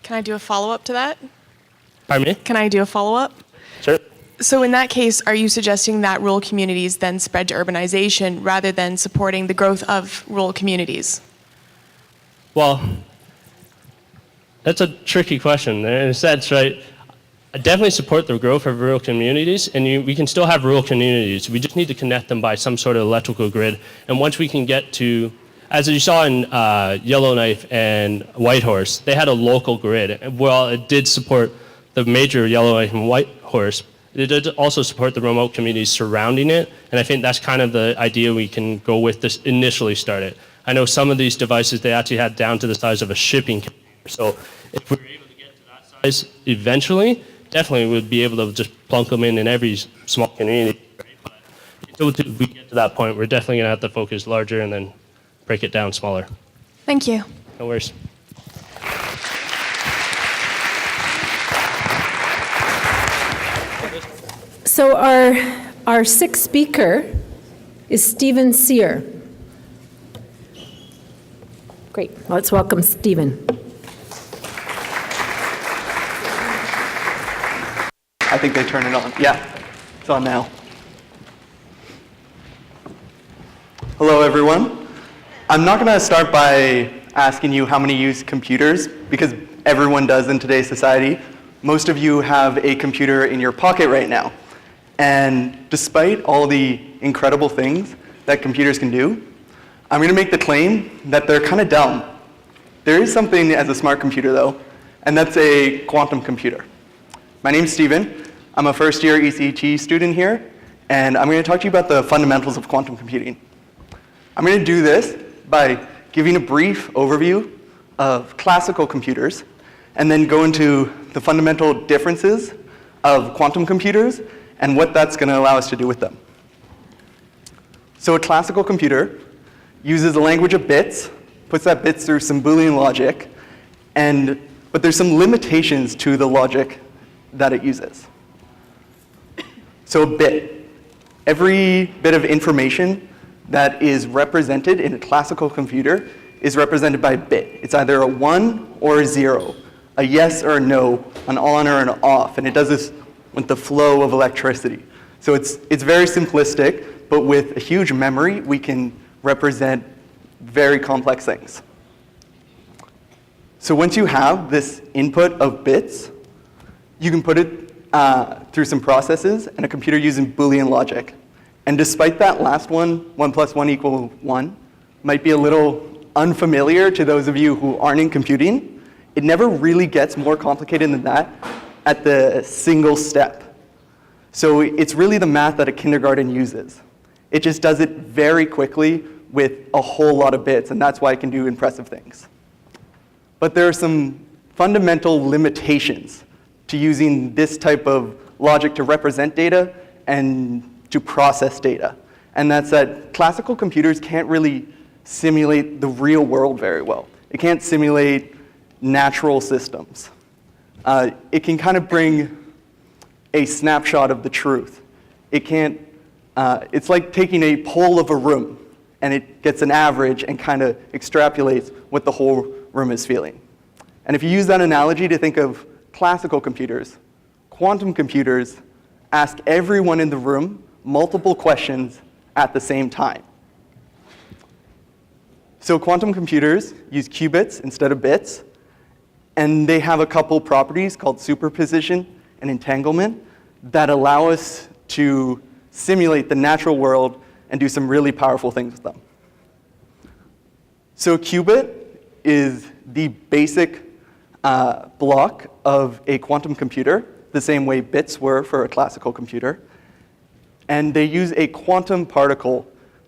Can I do a follow-up to that? Pardon me? Can I do a follow-up? Sure. So in that case, are you suggesting that rural communities then spread to urbanization rather than supporting the growth of rural communities? Well, that's a tricky question. In a sense, right? I definitely support the growth of rural communities, and we can still have rural communities. We just need to connect them by some sort of electrical grid. And once we can get to, as you saw in Yellowknife and Whitehorse, they had a local grid. Well, it did support the major Yellowknife and Whitehorse. It did also support the remote communities surrounding it, and I think that's kind of the idea we can go with this initially started. I know some of these devices, they actually had down to the size of a shipping container. So if we were able to get to that size eventually, definitely we'd be able to just plunk them in every small community. Right? But until we get to that point, we're definitely going to have to focus larger and then break it down smaller. Thank you. No worries. So our sixth speaker is Stephen Sear. Great. Let's welcome Stephen. I think they turn it on. Yeah, it's on now. Hello, everyone. I'm not going to start by asking you how many use computers, because everyone does in today's society. Most of you have a computer in your pocket right now. And despite all the incredible things that computers can do, I'm going to make the claim that they're kind of dumb. There is something as a smart computer, though, and that's a quantum computer. My name's Stephen. I'm a first-year ECT student here, and I'm going to talk to you about the fundamentals of quantum computing. I'm going to do this by giving a brief overview of classical computers, and then go into the fundamental differences of quantum computers and what that's going to allow us to do with them. So a classical computer uses a language of bits, puts that bits through some Boolean logic, but there's some limitations to the logic that it uses. So a bit. Every bit of information that is represented in a classical computer is represented by a bit. It's either a 1 or a 0, a yes or a no, an on or an off, and it does this with the flow of electricity. So it's very simplistic, but with a huge memory, we can represent very complex things. So once you have this input of bits, you can put it through some processes and a computer using Boolean logic. And despite that last one, 1 plus 1 equal 1, might be a little unfamiliar to those of you who aren't in computing, it never really gets more complicated than that at the single step. So it's really the math that a kindergarten uses. It just does it very quickly with a whole lot of bits, and that's why it can do impressive things. But there are some fundamental limitations to using this type of logic to represent data and to process data. And that's that classical computers can't really simulate the real world very well. It can't simulate natural systems. It can kind of bring a snapshot of the truth. It can't, it's like taking a poll of a room and it gets an average and kind of extrapolates what the whole room is feeling. And if you use that analogy to think of classical computers, quantum computers ask everyone in the room multiple questions at the same time. So quantum computers use qubits instead of bits, and they have a couple properties called superposition and entanglement that allow us to simulate the natural world and do some really powerful things with them. So a qubit is the basic block of a quantum computer, the same way bits were for a classical computer. And they use a quantum particle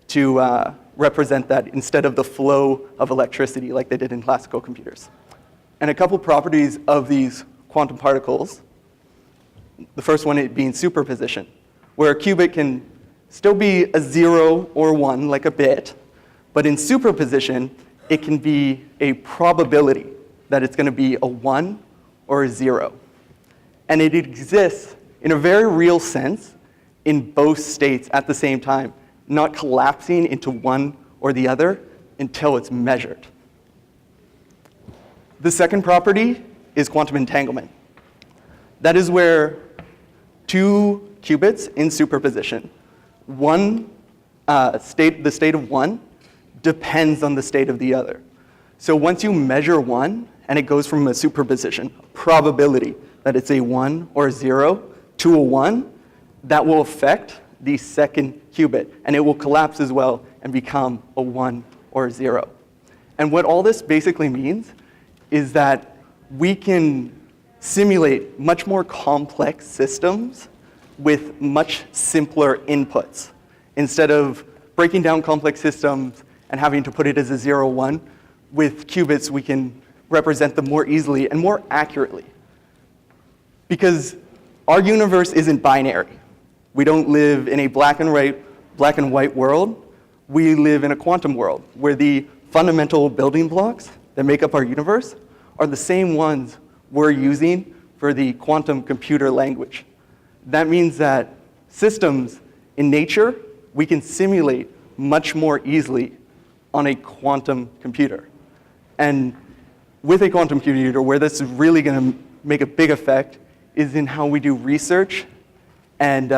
to represent that instead of the flow of electricity like they did in classical computers. And a couple properties of these quantum particles, the first one being superposition, where a qubit can still be a 0 or 1 like a bit, but in superposition, it can be a probability that it's going to be a 1 or a 0. And it exists in a very real sense in both states at the same time, not collapsing into one or the other until it's measured. The second property is quantum entanglement. That is where two qubits in superposition, the state of one depends on the state of the other. So once you measure one, and it goes from a superposition, probability that it's a 1 or a 0 to a 1, that will affect the second qubit, and it will collapse as well and become a 1 or a 0. And what all this basically means is that we can simulate much more complex systems with much simpler inputs. Instead of breaking down complex systems and having to put it as a 0, 1, with qubits we can represent them more easily and more accurately. Because our universe isn't binary. We don't live in a black and white world. We live in a quantum world where the fundamental building blocks that make up our universe are the same ones we're using for the quantum computer language. That means that systems in nature we can simulate much more easily on a quantum computer. And with a quantum computer, where this is really going to make a big effect is in how we do research and,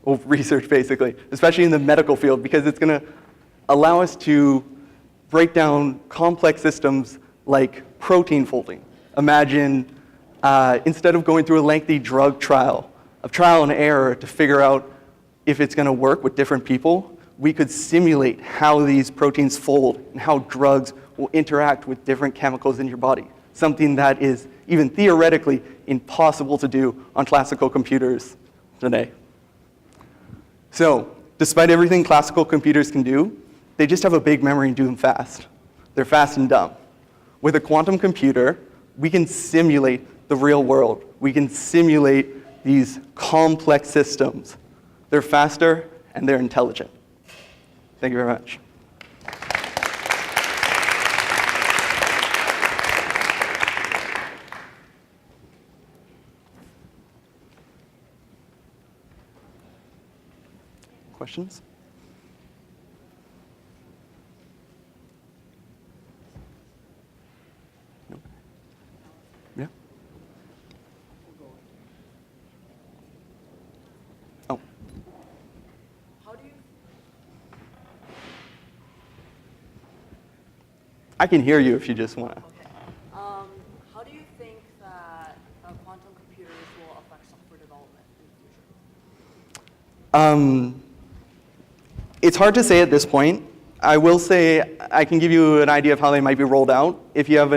research basically, especially in the medical field, because it's going to allow us to break down complex systems like protein folding. Imagine instead of going through a lengthy drug trial, of trial and error to figure out if it's going to work with different people, we could simulate how these proteins fold and how drugs will interact with different chemicals in your body, something that is even theoretically impossible to do on classical computers today. So, despite everything classical computers can do, they just have a big memory and do them fast. They're fast and dumb. With a quantum computer, we can simulate the real world. We can simulate these complex systems. They're faster and they're intelligent. Thank you very much. Questions? No? Yeah? Oh. I can hear you if you just want to. It's hard to say at this point. I will say I can give you an idea of how they might be rolled out. If you have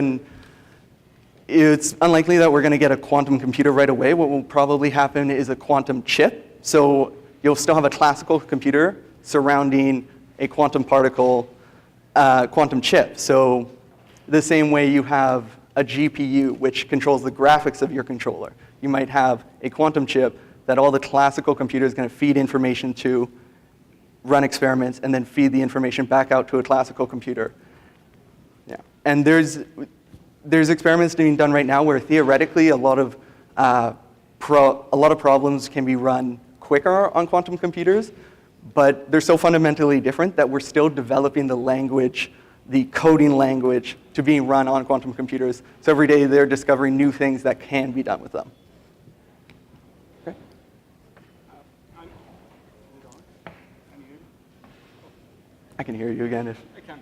it's unlikely that we're going to get a quantum computer right away. What will probably happen is a quantum chip. So you'll still have a classical computer surrounding a quantum particle quantum chip. So the same way you have a GPU, which controls the graphics of your controller, you might have a quantum chip that all the classical computer is going to feed information to, run experiments, and then feed the information back out to a classical computer. Yeah. And there's experiments being done right now where theoretically a lot of problems can be run quicker on quantum computers, but they're so fundamentally different that we're still developing the language, the coding language, to being run on quantum computers. So every day they're discovering new things that can be done with them. Okay. I can hear you again if. I can.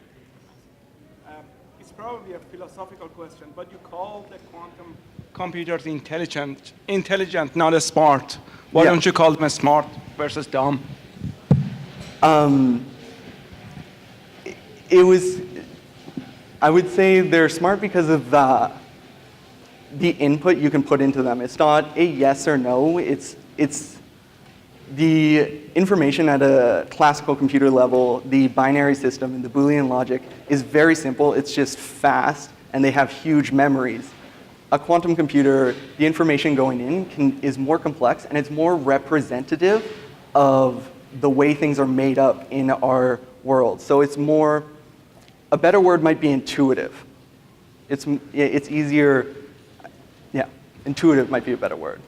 It's probably a philosophical question, but you call the quantum computers intelligent, not smart. Why don't you call them smart versus dumb? I would say they're smart because of the input you can put into them. It's not a yes or no. It's the information at a classical computer level, the binary system and the Boolean logic is very simple. It's just fast, and they have huge memories. A quantum computer, the information going in is more complex, and it's more representative of the way things are made up in our world. So it's more, a better word might be intuitive. It's easier, yeah, intuitive might be a better word.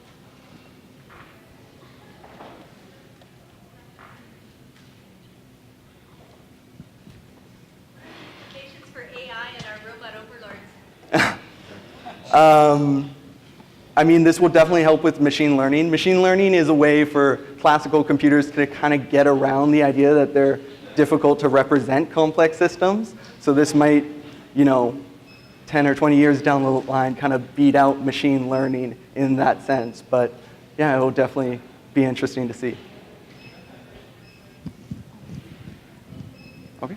I mean, this will definitely help with machine learning. Machine learning is a way for classical computers to kind of get around the idea that they're difficult to represent complex systems. So this might, 10 or 20 years down the line, kind of beat out machine learning in that sense. But yeah, it will definitely be interesting to see. Okay.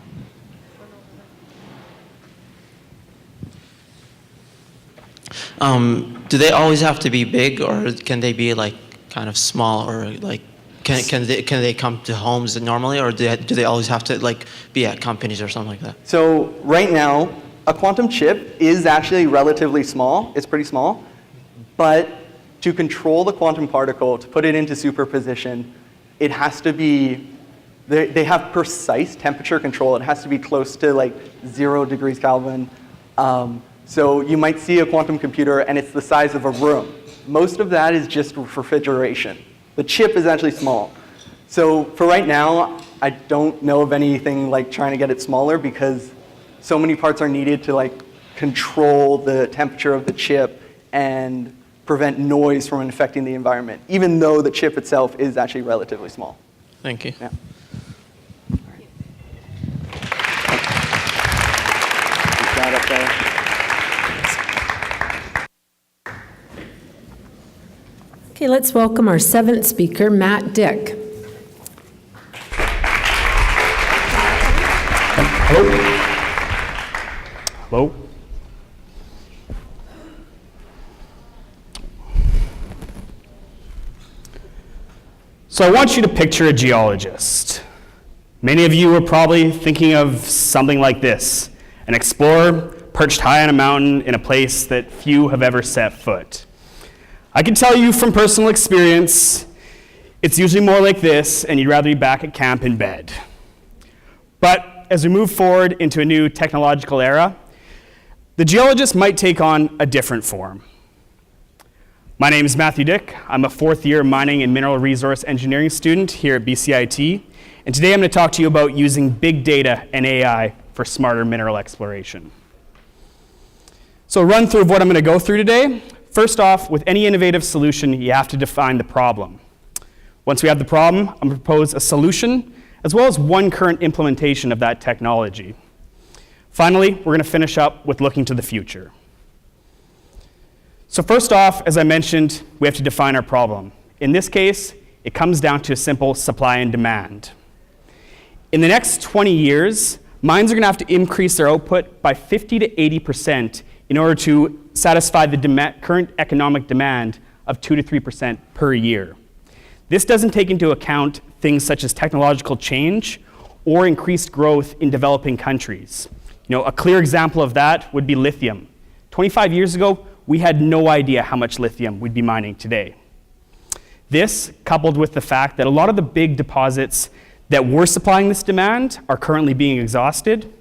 Do they always have to be big, or can they be like kind of small, or like can they come to homes normally, or do they always have to like be at companies or something like that? So right now, a quantum chip is actually relatively small. It's pretty small, but to control the quantum particle, to put it into superposition, it has to be. They have precise temperature control. It has to be close to like 0 degrees Kelvin. So you might see a quantum computer and it's the size of a room. Most of that is just refrigeration. The chip is actually small. So for right now, I don't know of anything like trying to get it smaller because so many parts are needed to like control the temperature of the chip and prevent noise from affecting the environment, even though the chip itself is actually relatively small. Thank you. Yeah. Up there. Okay, let's welcome our seventh speaker, Matt Dick. Hello? So I want you to picture a geologist. Many of you are probably thinking of something like this: an explorer perched high on a mountain in a place that few have ever set foot. I can tell you from personal experience, it's usually more like this, and you'd rather be back at camp in bed. But as we move forward into a new technological era, the geologist might take on a different form. My name is Matthew Dick. I'm a fourth-year mining and mineral resource engineering student here at BCIT, and today I'm going to talk to you about using big data and AI for smarter mineral exploration. So a run through of what I'm going to go through today. First off, with any innovative solution, you have to define the problem. Once we have the problem, I'm going to propose a solution, as well as one current implementation of that technology. Finally, we're going to finish up with looking to the future. So first off, as I mentioned, we have to define our problem. In this case, It comes down to a simple supply and demand. In the next 20 years, mines are going to have to increase their output by 50 to 80% in order to satisfy the current economic demand of 2 to 3% per year. This doesn't take into account things such as technological change or increased growth in developing countries. A clear example of that would be lithium. 25 years ago, we had no idea how much lithium we'd be mining today. This, coupled with the fact that a lot of the big deposits that were supplying this demand are currently being exhausted,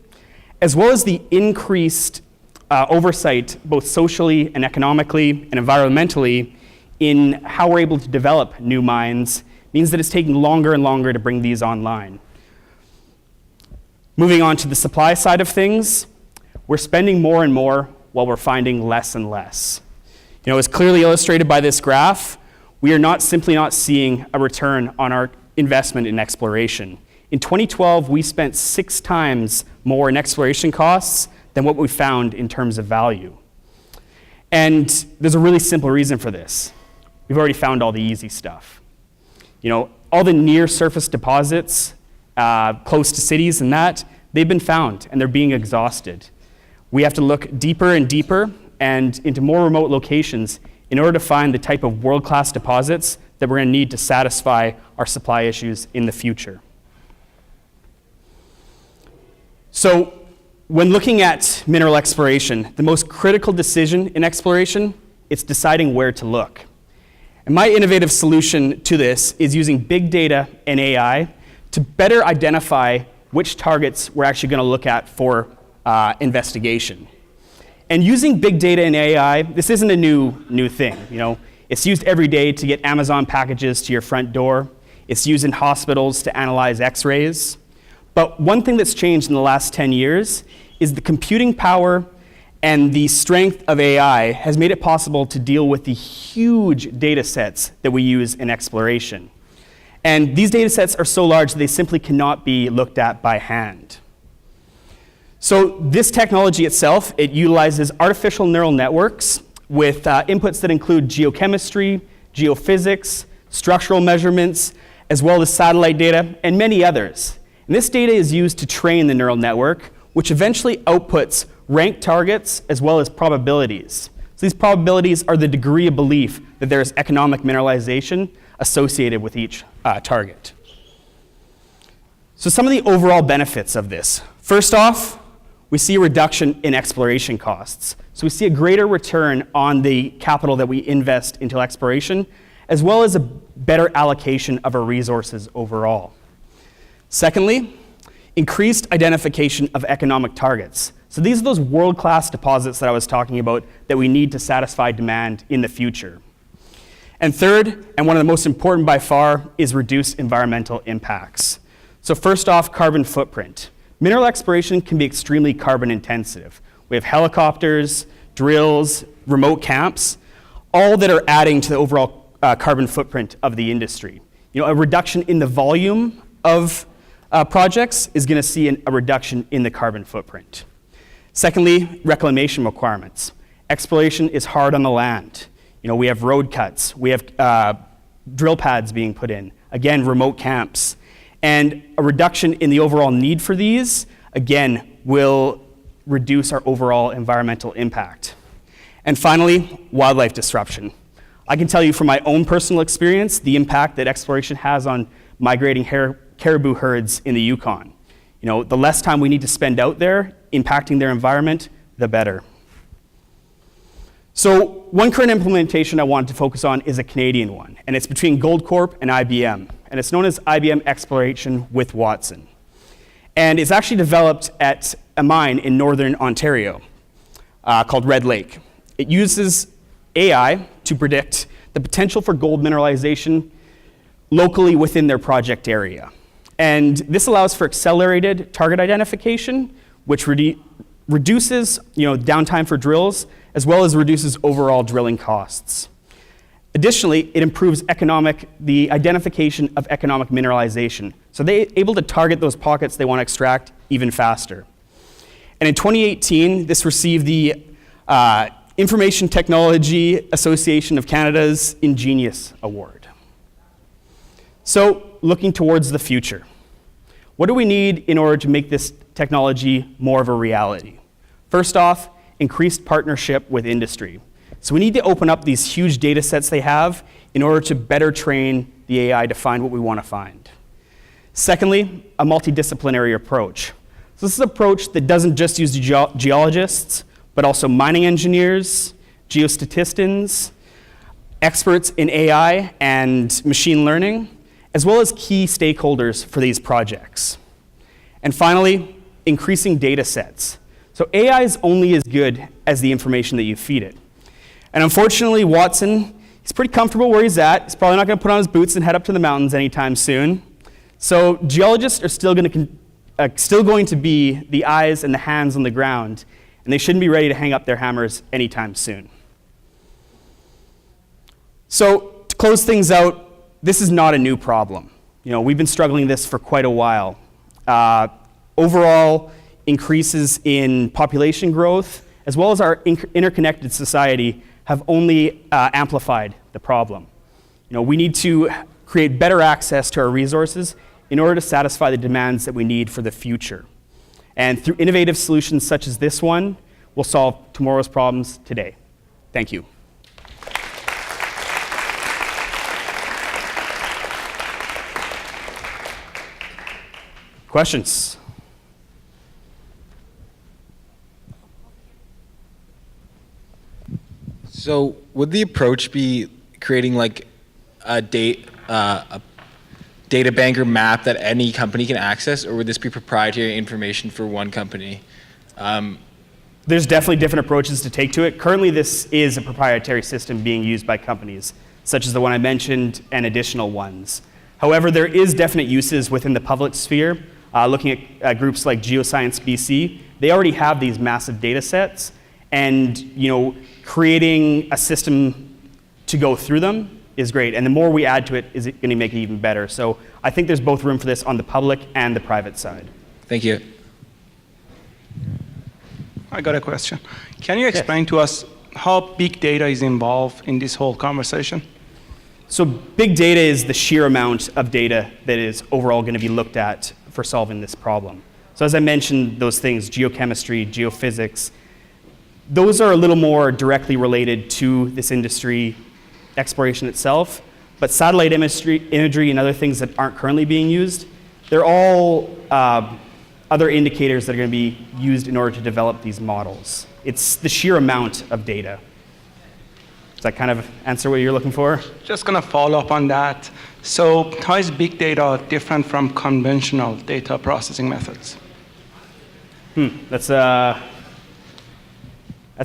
as well as the increased oversight, both socially and economically and environmentally, in how we're able to develop new mines, means that it's taking longer and longer to bring these online. Moving on to the supply side of things, we're spending more and more while we're finding less and less. As clearly illustrated by this graph, we are simply not seeing a return on our investment in exploration. In 2012, we spent 6 times more in exploration costs than what we found in terms of value. And there's a really simple reason for this. We've already found all the easy stuff. All the near-surface deposits close to cities and that, they've been found and they're being exhausted. We have to look deeper and deeper and into more remote locations in order to find the type of world-class deposits that we're going to need to satisfy our supply issues in the future. So, when looking at mineral exploration, the most critical decision in exploration is deciding where to look. And my innovative solution to this is using big data and AI to better identify which targets we're actually going to look at for investigation. And using big data and AI, this isn't a new thing. It's used every day to get Amazon packages to your front door. It's used in hospitals to analyze X-rays. But one thing that's changed in the last 10 years is the computing power and the strength of AI has made it possible to deal with the huge data sets that we use in exploration. And these data sets are so large that they simply cannot be looked at by hand. So this technology itself, it utilizes artificial neural networks with inputs that include geochemistry, geophysics, structural measurements, as well as satellite data, and many others. And this data is used to train the neural network, which eventually outputs ranked targets as well as probabilities. So these probabilities are the degree of belief that there is economic mineralization associated with each target. So some of the overall benefits of this. First off, we see a reduction in exploration costs. So we see a greater return on the capital that we invest into exploration, as well as a better allocation of our resources overall. Secondly, increased identification of economic targets. So these are those world-class deposits that I was talking about that we need to satisfy demand in the future. And third, and one of the most important by far, is reduced environmental impacts. So first off, carbon footprint. Mineral exploration can be extremely carbon intensive. We have helicopters, drills, remote camps, all that are adding to the overall carbon footprint of the industry. A reduction in the volume of projects is going to see a reduction in the carbon footprint. Secondly, reclamation requirements. Exploration is hard on the land. We have road cuts, we have drill pads being put in, again, remote camps. And a reduction in the overall need for these, again, will reduce our overall environmental impact. And finally, wildlife disruption. I can tell you from my own personal experience the impact that exploration has on migrating caribou herds in the Yukon. The less time we need to spend out there impacting their environment, the better. So one current implementation I wanted to focus on is a Canadian one, and it's between Goldcorp and IBM, and it's known as IBM Exploration with Watson. And it's actually developed at a mine in northern Ontario called Red Lake. It uses AI to predict the potential for gold mineralization locally within their project area. And this allows for accelerated target identification, which reduces downtime for drills, as well as reduces overall drilling costs. Additionally, it improves the identification of economic mineralization. So they're able to target those pockets they want to extract even faster. And in 2018, this received the Information Technology Association of Canada's Ingenious Award. So, looking towards the future, what do we need in order to make this technology more of a reality? First off, increased partnership with industry. So we need to open up these huge data sets they have in order to better train the AI to find what we want to find. Secondly, a multidisciplinary approach. So this is an approach that doesn't just use geologists, but also mining engineers, geostatisticians, experts in AI and machine learning, as well as key stakeholders for these projects. And finally, increasing data sets. So AI is only as good as the information that you feed it. And unfortunately, Watson, he's pretty comfortable where he's at. He's probably not going to put on his boots and head up to the mountains anytime soon. So geologists are still going to be the eyes and the hands on the ground, and they shouldn't be ready to hang up their hammers anytime soon. So to close things out, this is not a new problem. We've been struggling this for quite a while. Overall, increases in population growth, as well as our interconnected society, have only amplified the problem. We need to create better access to our resources in order to satisfy the demands that we need for the future. And through innovative solutions such as this one, we'll solve tomorrow's problems today. Thank you. Questions? So would the approach be creating like a data bank or map that any company can access, or would this be proprietary information for one company? There's definitely different approaches to take to it. Currently, this is a proprietary system being used by companies, such as the one I mentioned and additional ones. However, there is definite uses within the public sphere. Looking at groups like Geoscience BC, they already have these massive data sets, and creating a system to go through them is great. And the more we add to it, is it going to make it even better. So I think there's both room for this on the public and the private side. Thank you. I got a question. Can you explain to us how big data is involved in this whole conversation? So big data is the sheer amount of data that is overall going to be looked at for solving this problem. So as I mentioned, those things, geochemistry, geophysics, those are a little more directly related to this industry exploration itself, but satellite imagery and other things that aren't currently being used, they're all other indicators that are going to be used in order to develop these models. It's the sheer amount of data. Does that kind of answer what you're looking for? Just going to follow up on that. So how is big data different from conventional data processing methods? That's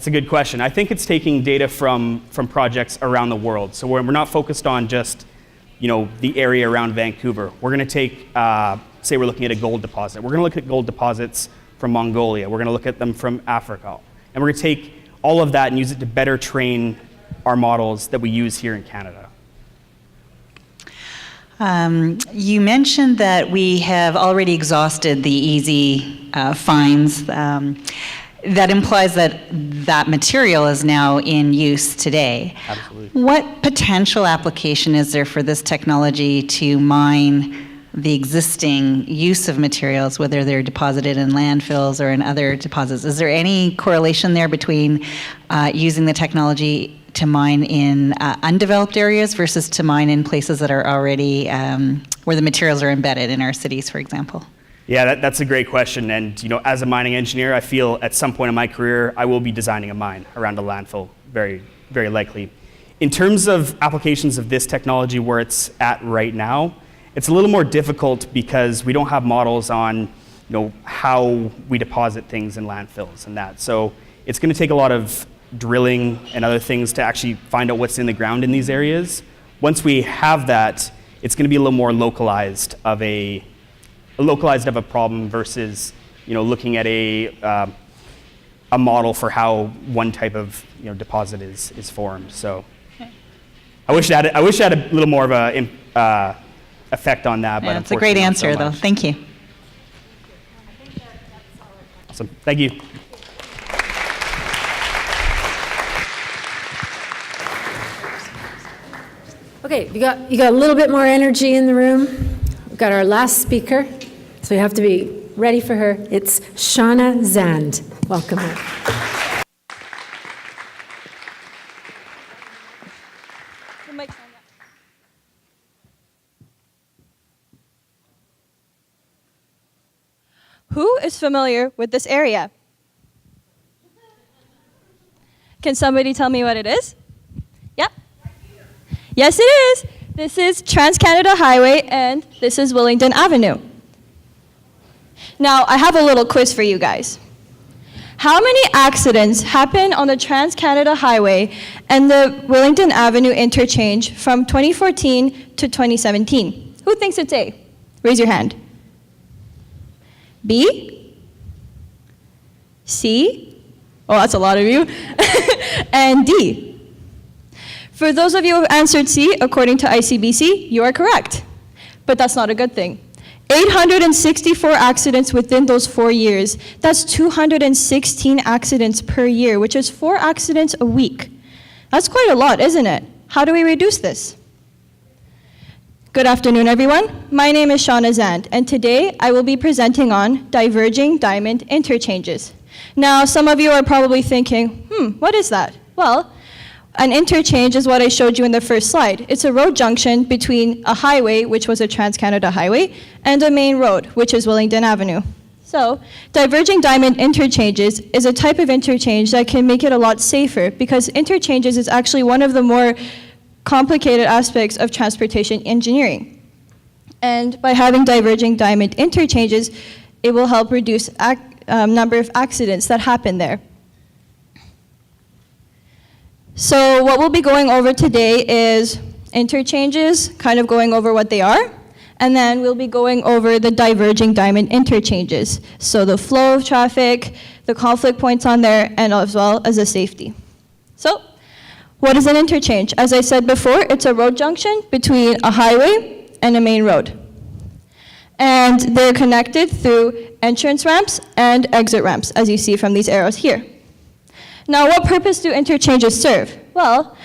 a good question. I think it's taking data from projects around the world. So we're not focused on just the area around Vancouver. We're going to take, say we're looking at a gold deposit. We're going to look at gold deposits from Mongolia. We're going to look at them from Africa. And we're going to take all of that and use it to better train our models that we use here in Canada. You mentioned that we have already exhausted the easy finds. That implies that that material is now in use today. Absolutely. What potential application is there for this technology to mine the existing use of materials, whether they're deposited in landfills or in other deposits? Is there any correlation there between using the technology to mine in undeveloped areas versus to mine in places that are already, where the materials are embedded in our cities, for example? Yeah, that's a great question. And as a mining engineer, I feel at some point in my career, I will be designing a mine around a landfill, very, very likely. In terms of applications of this technology where it's at right now, it's a little more difficult because we don't have models on how we deposit things in landfills and that. So it's going to take a lot of drilling and other things to actually find out what's in the ground in these areas. Once we have that, it's going to be a little more localized of a problem versus looking at a model for how one type of deposit is formed. So I wish I had a little more of a effect on that. But it's a great answer, though. Thank you. Awesome. Thank you. Okay, you got a little bit more energy in the room. We've got our last speaker, so you have to be ready for her. It's Shawna Zand. Welcome her. Who is familiar with this area? Can somebody tell me what it is? Yep. Yes, it is. This is Trans-Canada Highway, and this is Willingdon Avenue. Now, I have a little quiz for you guys. How many accidents happen on the Trans-Canada Highway and the Willingdon Avenue interchange from 2014 to 2017? Who thinks it's A? Raise your hand. B? C? Oh, that's a lot of you. And D. For those of you who answered C, according to ICBC, you are correct. But that's not a good thing. 864 accidents within those 4 years. That's 216 accidents per year, which is 4 accidents a week. That's quite a lot, isn't it? How do we reduce this? Good afternoon, everyone. My name is Shawna Zand, and today I will be presenting on diverging diamond interchanges. Now, some of you are probably thinking, what is that? Well, an interchange is what I showed you in the first slide. It's a road junction between a highway, which was a Trans-Canada Highway, and a main road, which is Willingdon Avenue. So, diverging diamond interchanges is a type of interchange that can make it a lot safer, because interchanges is actually one of the more complicated aspects of transportation engineering. And by having diverging diamond interchanges, it will help reduce number of accidents that happen there. So what we'll be going over today is interchanges, kind of going over what they are, and then we'll be going over the diverging diamond interchanges. So the flow of traffic, the conflict points on there, and as well as the safety. So, what is an interchange? As I said before, it's a road junction between a highway and a main road. And they're connected through entrance ramps and exit ramps, as you see from these arrows here. Now, what purpose do interchanges serve? Well,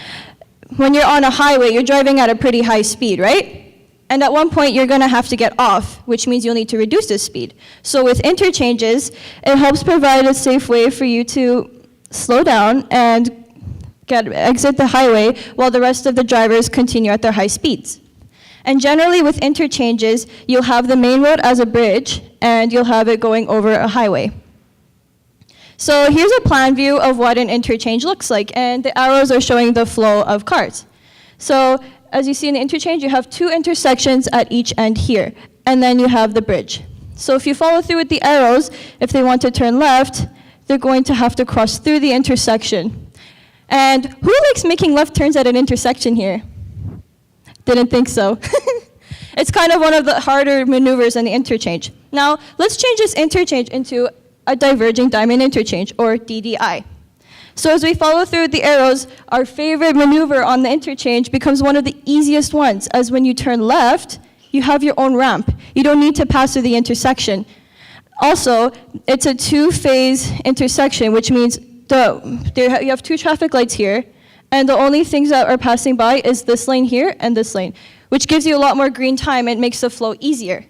when you're on a highway, you're driving at a pretty high speed, right? And at one point, you're going to have to get off, which means you'll need to reduce the speed. So with interchanges, it helps provide a safe way for you to slow down and exit the highway while the rest of the drivers continue at their high speeds. And generally with interchanges, you'll have the main road as a bridge, and you'll have it going over a highway. So here's a plan view of what an interchange looks like, and the arrows are showing the flow of cars. So as you see in the interchange, you have 2 intersections at each end here, and then you have the bridge. So if you follow through with the arrows, if they want to turn left, they're going to have to cross through the intersection. And who likes making left turns at an intersection here? Didn't think so. It's kind of one of the harder maneuvers in the interchange. Now, let's change this interchange into a diverging diamond interchange, or DDI. So as we follow through the arrows, our favorite maneuver on the interchange becomes one of the easiest ones, as when you turn left, you have your own ramp. You don't need to pass through the intersection. Also, it's a 2-phase intersection, which means you have 2 traffic lights here, and the only things that are passing by is this lane here and this lane, which gives you a lot more green time and makes the flow easier.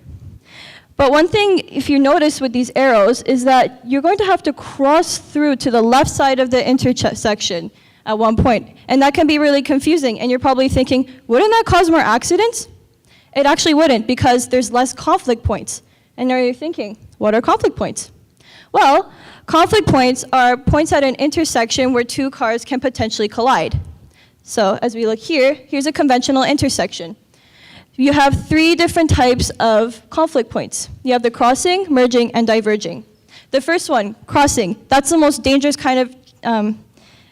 But one thing, if you notice with these arrows, is that you're going to have to cross through to the left side of the intersection at one point, and that can be really confusing, and you're probably thinking, wouldn't that cause more accidents? It actually wouldn't, because there's less conflict points. And now you're thinking, what are conflict points? Well, conflict points are points at an intersection where 2 cars can potentially collide. So as we look here, here's a conventional intersection. You have 3 different types of conflict points. You have the crossing, merging, and diverging. The first one, crossing, that's the most dangerous kind of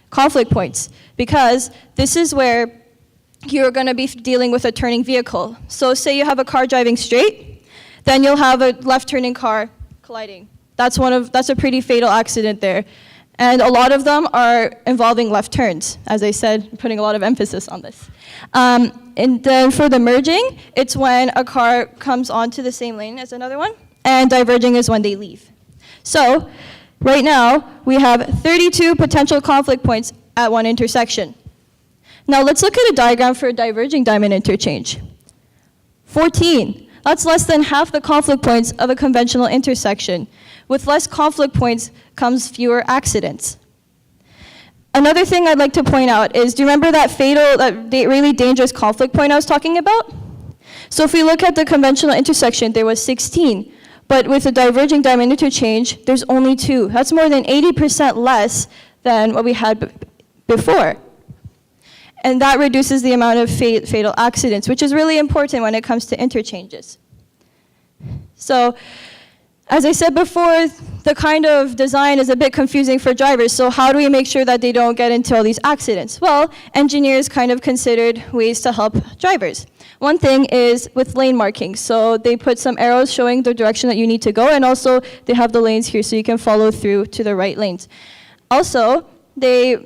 conflict points, because this is where you're going to be dealing with a turning vehicle. So say you have a car driving straight, then you'll have a left-turning car colliding. That's a pretty fatal accident there. And a lot of them are involving left turns. As I said, I'm putting a lot of emphasis on this. And then for the merging, it's when a car comes onto the same lane as another one, and diverging is when they leave. So right now, we have 32 potential conflict points at one intersection. Now let's look at a diagram for a diverging diamond interchange. 14. That's less than half the conflict points of a conventional intersection. With less conflict points comes fewer accidents. Another thing I'd like to point out is, do you remember that really dangerous conflict point I was talking about? So if we look at the conventional intersection, there was 16. But with a diverging diamond interchange, there's only 2. That's more than 80% less than what we had before. And that reduces the amount of fatal accidents, which is really important when it comes to interchanges. So, as I said before, the kind of design is a bit confusing for drivers. So how do we make sure that they don't get into all these accidents? Well, engineers kind of considered ways to help drivers. One thing is with lane markings. So they put some arrows showing the direction that you need to go, and also they have the lanes here so you can follow through to the right lanes. Also, they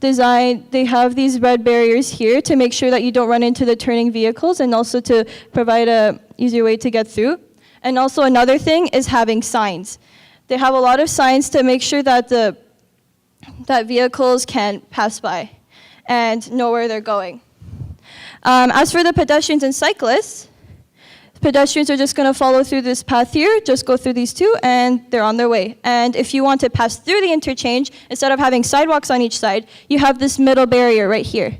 have these red barriers here to make sure that you don't run into the turning vehicles, and also to provide an easier way to get through. And also another thing is having signs. They have a lot of signs to make sure that that vehicles can pass by and know where they're going. As for the pedestrians and cyclists, pedestrians are just going to follow through this path here, just go through these 2, and they're on their way. And if you want to pass through the interchange, instead of having sidewalks on each side, you have this middle barrier right here.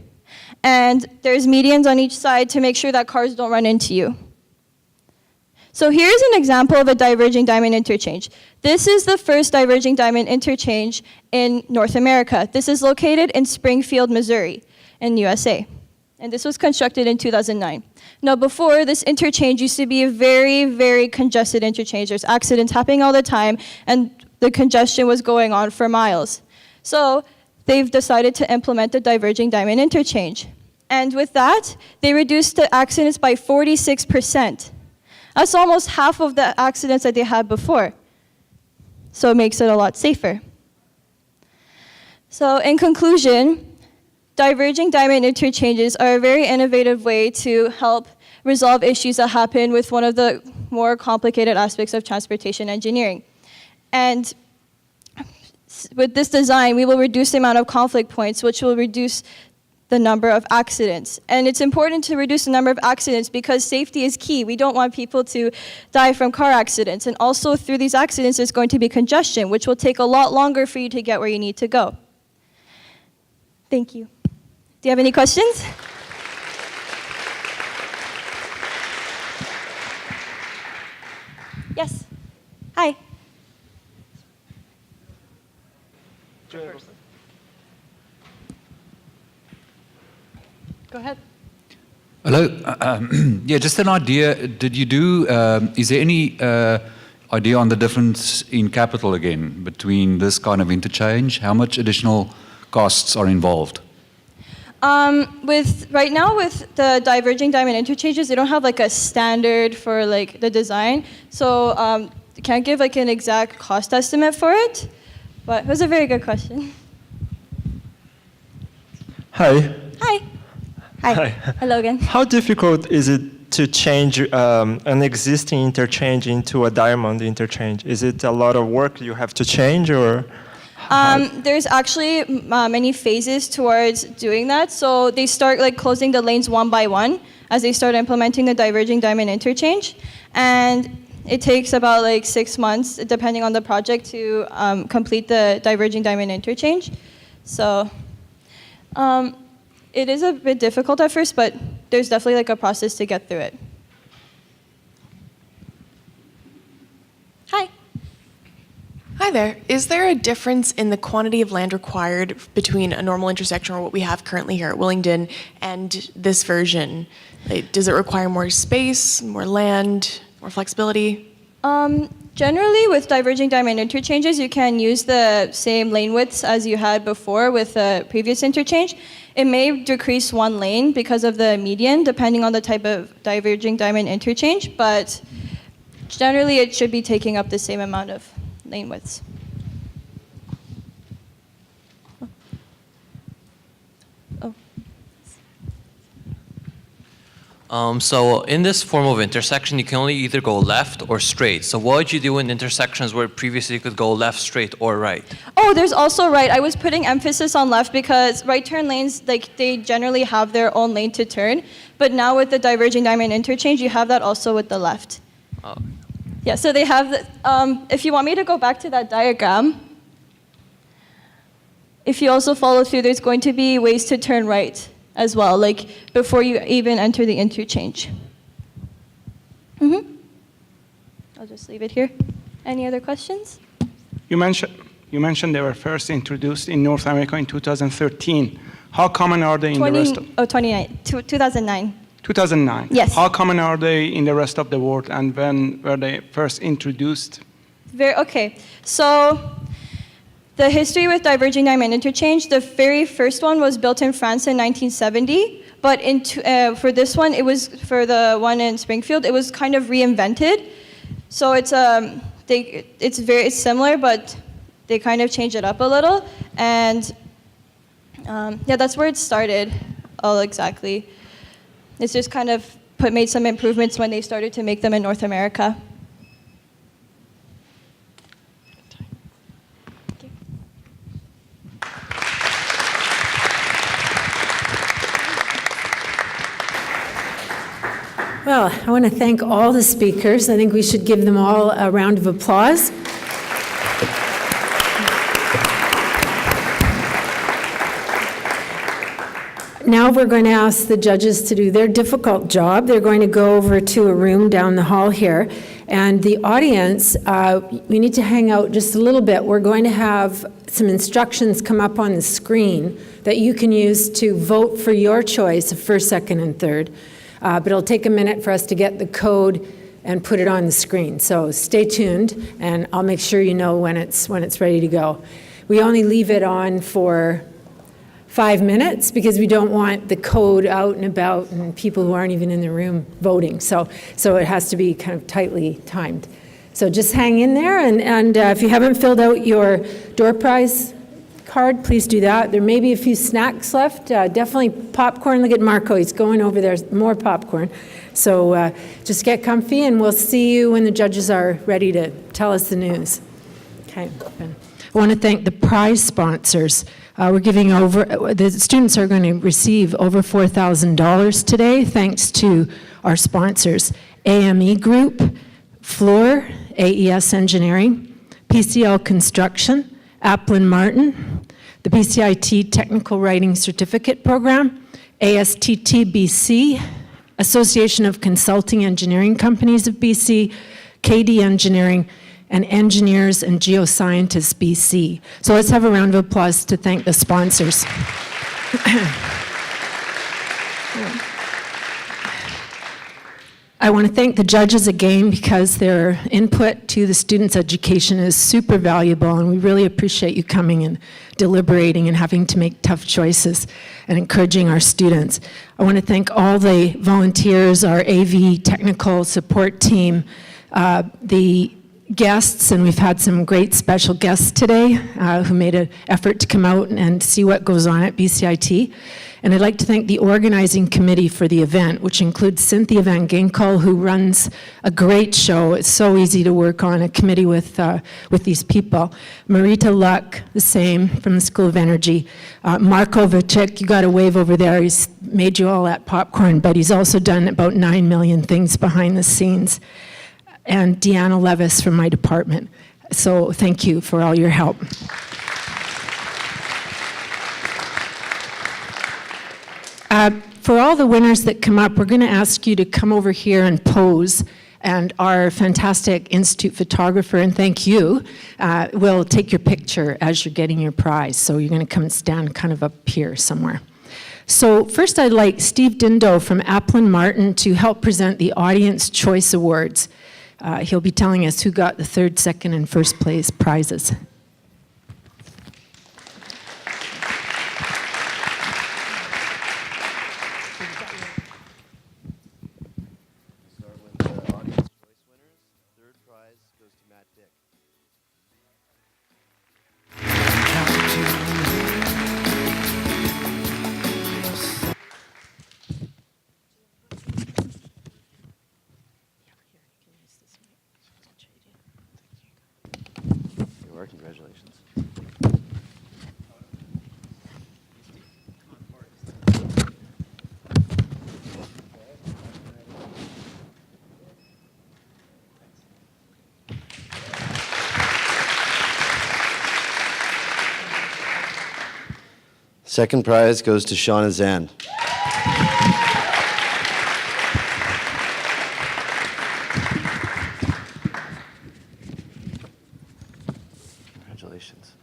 And there's medians on each side to make sure that cars don't run into you. So here's an example of a diverging diamond interchange. This is the first diverging diamond interchange in North America. This is located in Springfield, Missouri, in USA. And this was constructed in 2009. Now before, this interchange used to be a very, very congested interchange. There's accidents happening all the time, and the congestion was going on for miles. So they've decided to implement the diverging diamond interchange. And with that, they reduced the accidents by 46%. That's almost half of the accidents that they had before. So it makes it a lot safer. So in conclusion, diverging diamond interchanges are a very innovative way to help resolve issues that happen with one of the more complicated aspects of transportation engineering. And with this design, we will reduce the amount of conflict points, which will reduce the number of accidents. And it's important to reduce the number of accidents because safety is key. We don't want people to die from car accidents. And also through these accidents, there's going to be congestion, which will take a lot longer for you to get where you need to go. Thank you. Do you have any questions? Yes. Hi. Go ahead. Hello. Yeah, just an idea. Did you do, is there any idea on the difference in capital again between this kind of interchange? How much additional costs are involved? Right now with the diverging diamond interchanges, they don't have like a standard for like the design. So I can't give like an exact cost estimate for it, but it was a very good question. Hi. Hi. Hi. Hello again. How difficult is it to change an existing interchange into a diamond interchange? Is it a lot of work you have to change, or? There's actually many phases towards doing that. So they start like closing the lanes one by one as they start implementing the diverging diamond interchange. And it takes about like 6 months, depending on the project, to complete the diverging diamond interchange. So it is a bit difficult at first, but there's definitely like a process to get through it. Hi. Hi there. Is there a difference in the quantity of land required between a normal intersection, or what we have currently here at Willingdon, and this version? Like, does it require more space, more land, more flexibility? Generally, with diverging diamond interchanges, you can use the same lane widths as you had before with the previous interchange. It may decrease one lane because of the median, depending on the type of diverging diamond interchange, but generally it should be taking up the same amount of lane widths. So in this form of intersection, you can only either go left or straight. So what would you do in intersections where previously you could go left, straight, or right? Oh, there's also right. I was putting emphasis on left because right turn lanes, like they generally have their own lane to turn. But now with the diverging diamond interchange, you have that also with the left. Oh. Yeah, so they have, if you want me to go back to that diagram, if you also follow through, there's going to be ways to turn right as well, like before you even enter the interchange. I'll just leave it here. Any other questions? You mentioned they were first introduced in North America in 2013. How common are they in the rest of 2009. 2009? Yes. How common are they in the rest of the world, and when were they first introduced? Okay, so the history with diverging diamond interchange, the very first one was built in France in 1970, but for this one, it was, for the one in Springfield, it was kind of reinvented. So it's very similar, but they kind of changed it up a little, and yeah, that's where it started, all exactly. It's just kind of made some improvements when they started to make them in North America. Well, I want to thank all the speakers. I think we should give them all a round of applause. Now we're going to ask the judges to do their difficult job. They're going to go over to a room down the hall here. And the audience, we need to hang out just a little bit. We're going to have some instructions come up on the screen that you can use to vote for your choice of first, second, and third. But it'll take a minute for us to get the code and put it on the screen. So stay tuned, and I'll make sure you know when it's ready to go. We only leave it on for 5 minutes because we don't want the code out and about and people who aren't even in the room voting. So it has to be kind of tightly timed. So just hang in there, and if you haven't filled out your door prize card, please do that. There may be a few snacks left. Definitely popcorn. Look at Marco. He's going over there. More popcorn. So just get comfy, and we'll see you when the judges are ready to tell us the news. Okay. I want to thank the prize sponsors. We're giving the students are going to receive over $4,000 today, thanks to our sponsors, AME Group, Fluor, AES Engineering, PCL Construction, Applin Martin, the PCIT Technical Writing Certificate Program, ASTT BC, Association of Consulting Engineering Companies of BC, KD Engineering, and Engineers and Geoscientists BC. So let's have a round of applause to thank the sponsors. I want to thank the judges again because their input to the students' education is super valuable, and we really appreciate you coming and deliberating and having to make tough choices and encouraging our students. I want to thank all the volunteers, our AV technical support team, the guests, and we've had some great special guests today who made an effort to come out and see what goes on at BCIT. And I'd like to thank the organizing committee for the event, which includes Cynthia Van Ginkel, who runs a great show. It's so easy to work on a committee with these people. Marita Luck, the same, from the School of Energy. Marko Vacek, you got a wave over there. He's made you all that popcorn, but he's also done about 9 million things behind the scenes. And Deanna Levis from my department. So thank you for all your help. For all the winners that come up, we're going to ask you to come over here and pose, and our fantastic Institute photographer, and thank you, will take your picture as you're getting your prize. So you're going to come and stand kind of up here somewhere. So first I'd like Steve Dindo from Applin Martin to help present the Audience Choice Awards. He'll be telling us who got the third, second, and first place prizes. are. Congratulations. Second prize goes to Shawna Zand. Congratulations.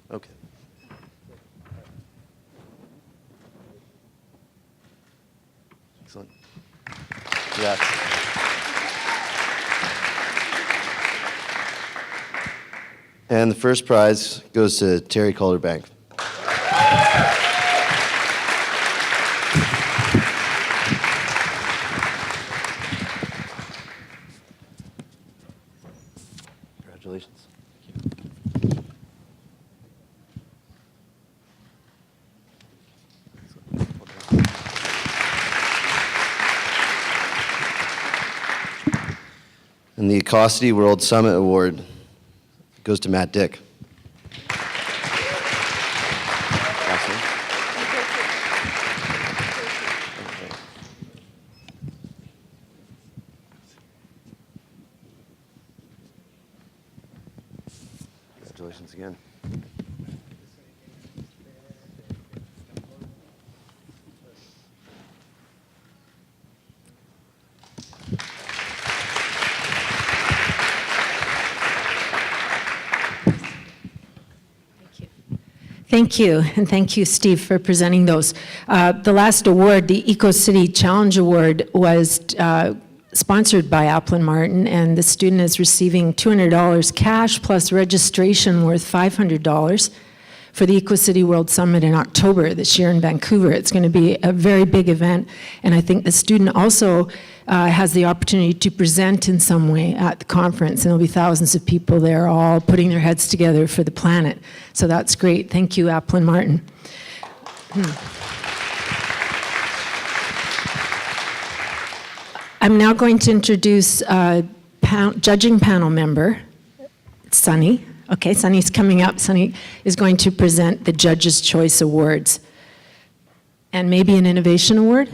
Okay. Excellent. Congrats. And the first prize goes to Terry Calderbank. Congratulations. And the Acosity World Summit Award goes to Matt Dick. Congratulations again. Thank you, and thank you, Steve, for presenting those. The last award, the EcoCity Challenge Award, was sponsored by Applin Martin, and the student is receiving $200 cash plus registration worth $500 for the EcoCity World Summit in October this year in Vancouver. It's going to be a very big event, and I think the student also has the opportunity to present in some way at the conference, and there'll be thousands of people there all putting their heads together for the planet. So that's great. Thank you, Applin Martin. I'm now going to introduce judging panel member, Sunny. Okay, Sunny's coming up. Sunny is going to present the Judges' Choice Awards. And maybe an Innovation Award?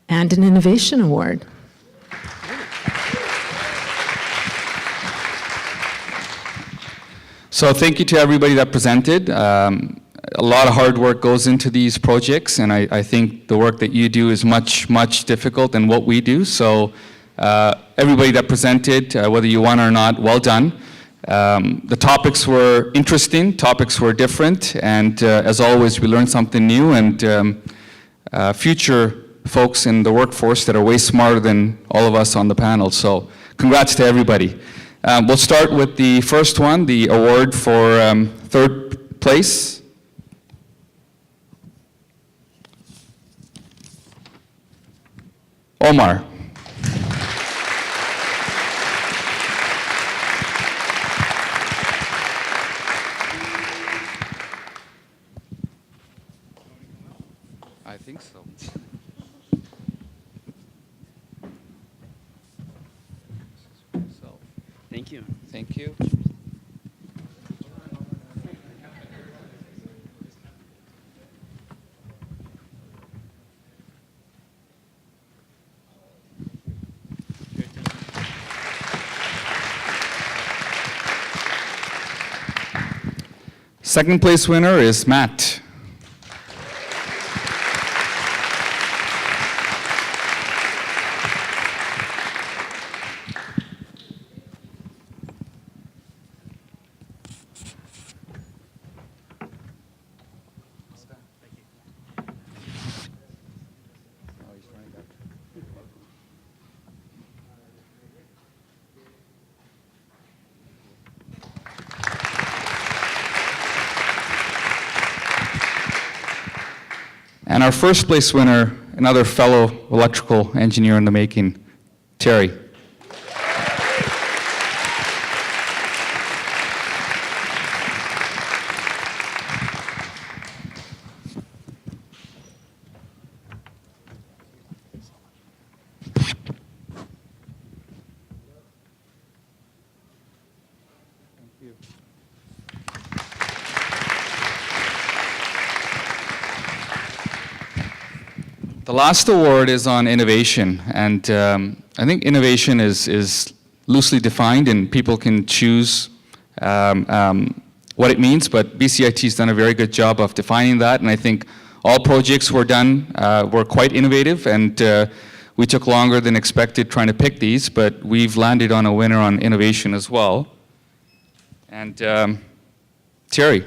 And an Innovation Award. So thank you to everybody that presented. A lot of hard work goes into these projects, and I think the work that you do is much, much difficult than what we do. So everybody that presented, whether you won or not, well done. The topics were interesting, topics were different, and as always, we learned something new, and future folks in the workforce that are way smarter than all of us on the panel. So congrats to everybody. We'll start with the first one, the award for third place. Omar. I think so. Thank you. Thank you. Second place winner is Matt. And our first place winner, another fellow electrical engineer in the making, Terry. last award is on innovation, and I think innovation is loosely defined, and people can choose what it means, but BCIT's done a very good job of defining that, and I think all projects were quite innovative, and we took longer than expected trying to pick these, but we've landed on a winner on innovation as well. And Terry.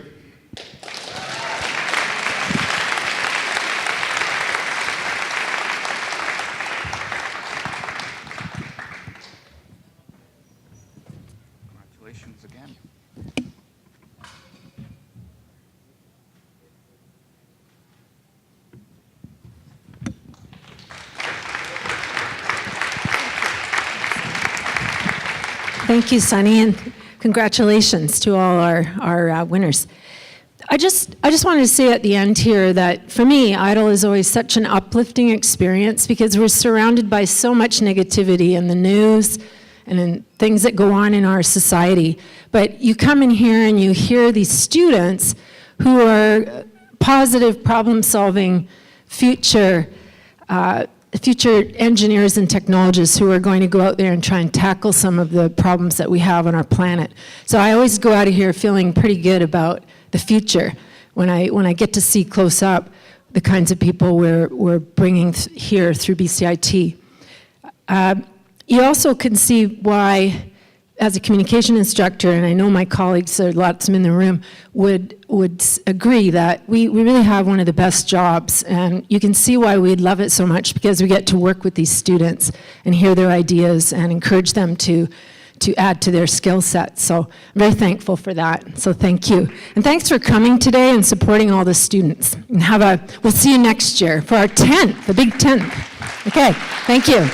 Congratulations again. Thank you, Sunny, and congratulations to all our winners. I just wanted to say at the end here that for me, Idle is always such an uplifting experience because we're surrounded by so much negativity in the news and in things that go on in our society. But you come in here and you hear these students who are positive, problem-solving, future engineers and technologists who are going to go out there and try and tackle some of the problems that we have on our planet. So I always go out of here feeling pretty good about the future when I get to see close up the kinds of people we're bringing here through BCIT. You also can see why, as a communication instructor, and I know my colleagues, there are lots of them in the room, would agree that we really have one of the best jobs. And you can see why we love it so much, because we get to work with these students and hear their ideas and encourage them to add to their skill set. So I'm very thankful for that. So thank you. And thanks for coming today and supporting all the students. And we'll see you next year for our 10th, the big 10th. Okay, thank you.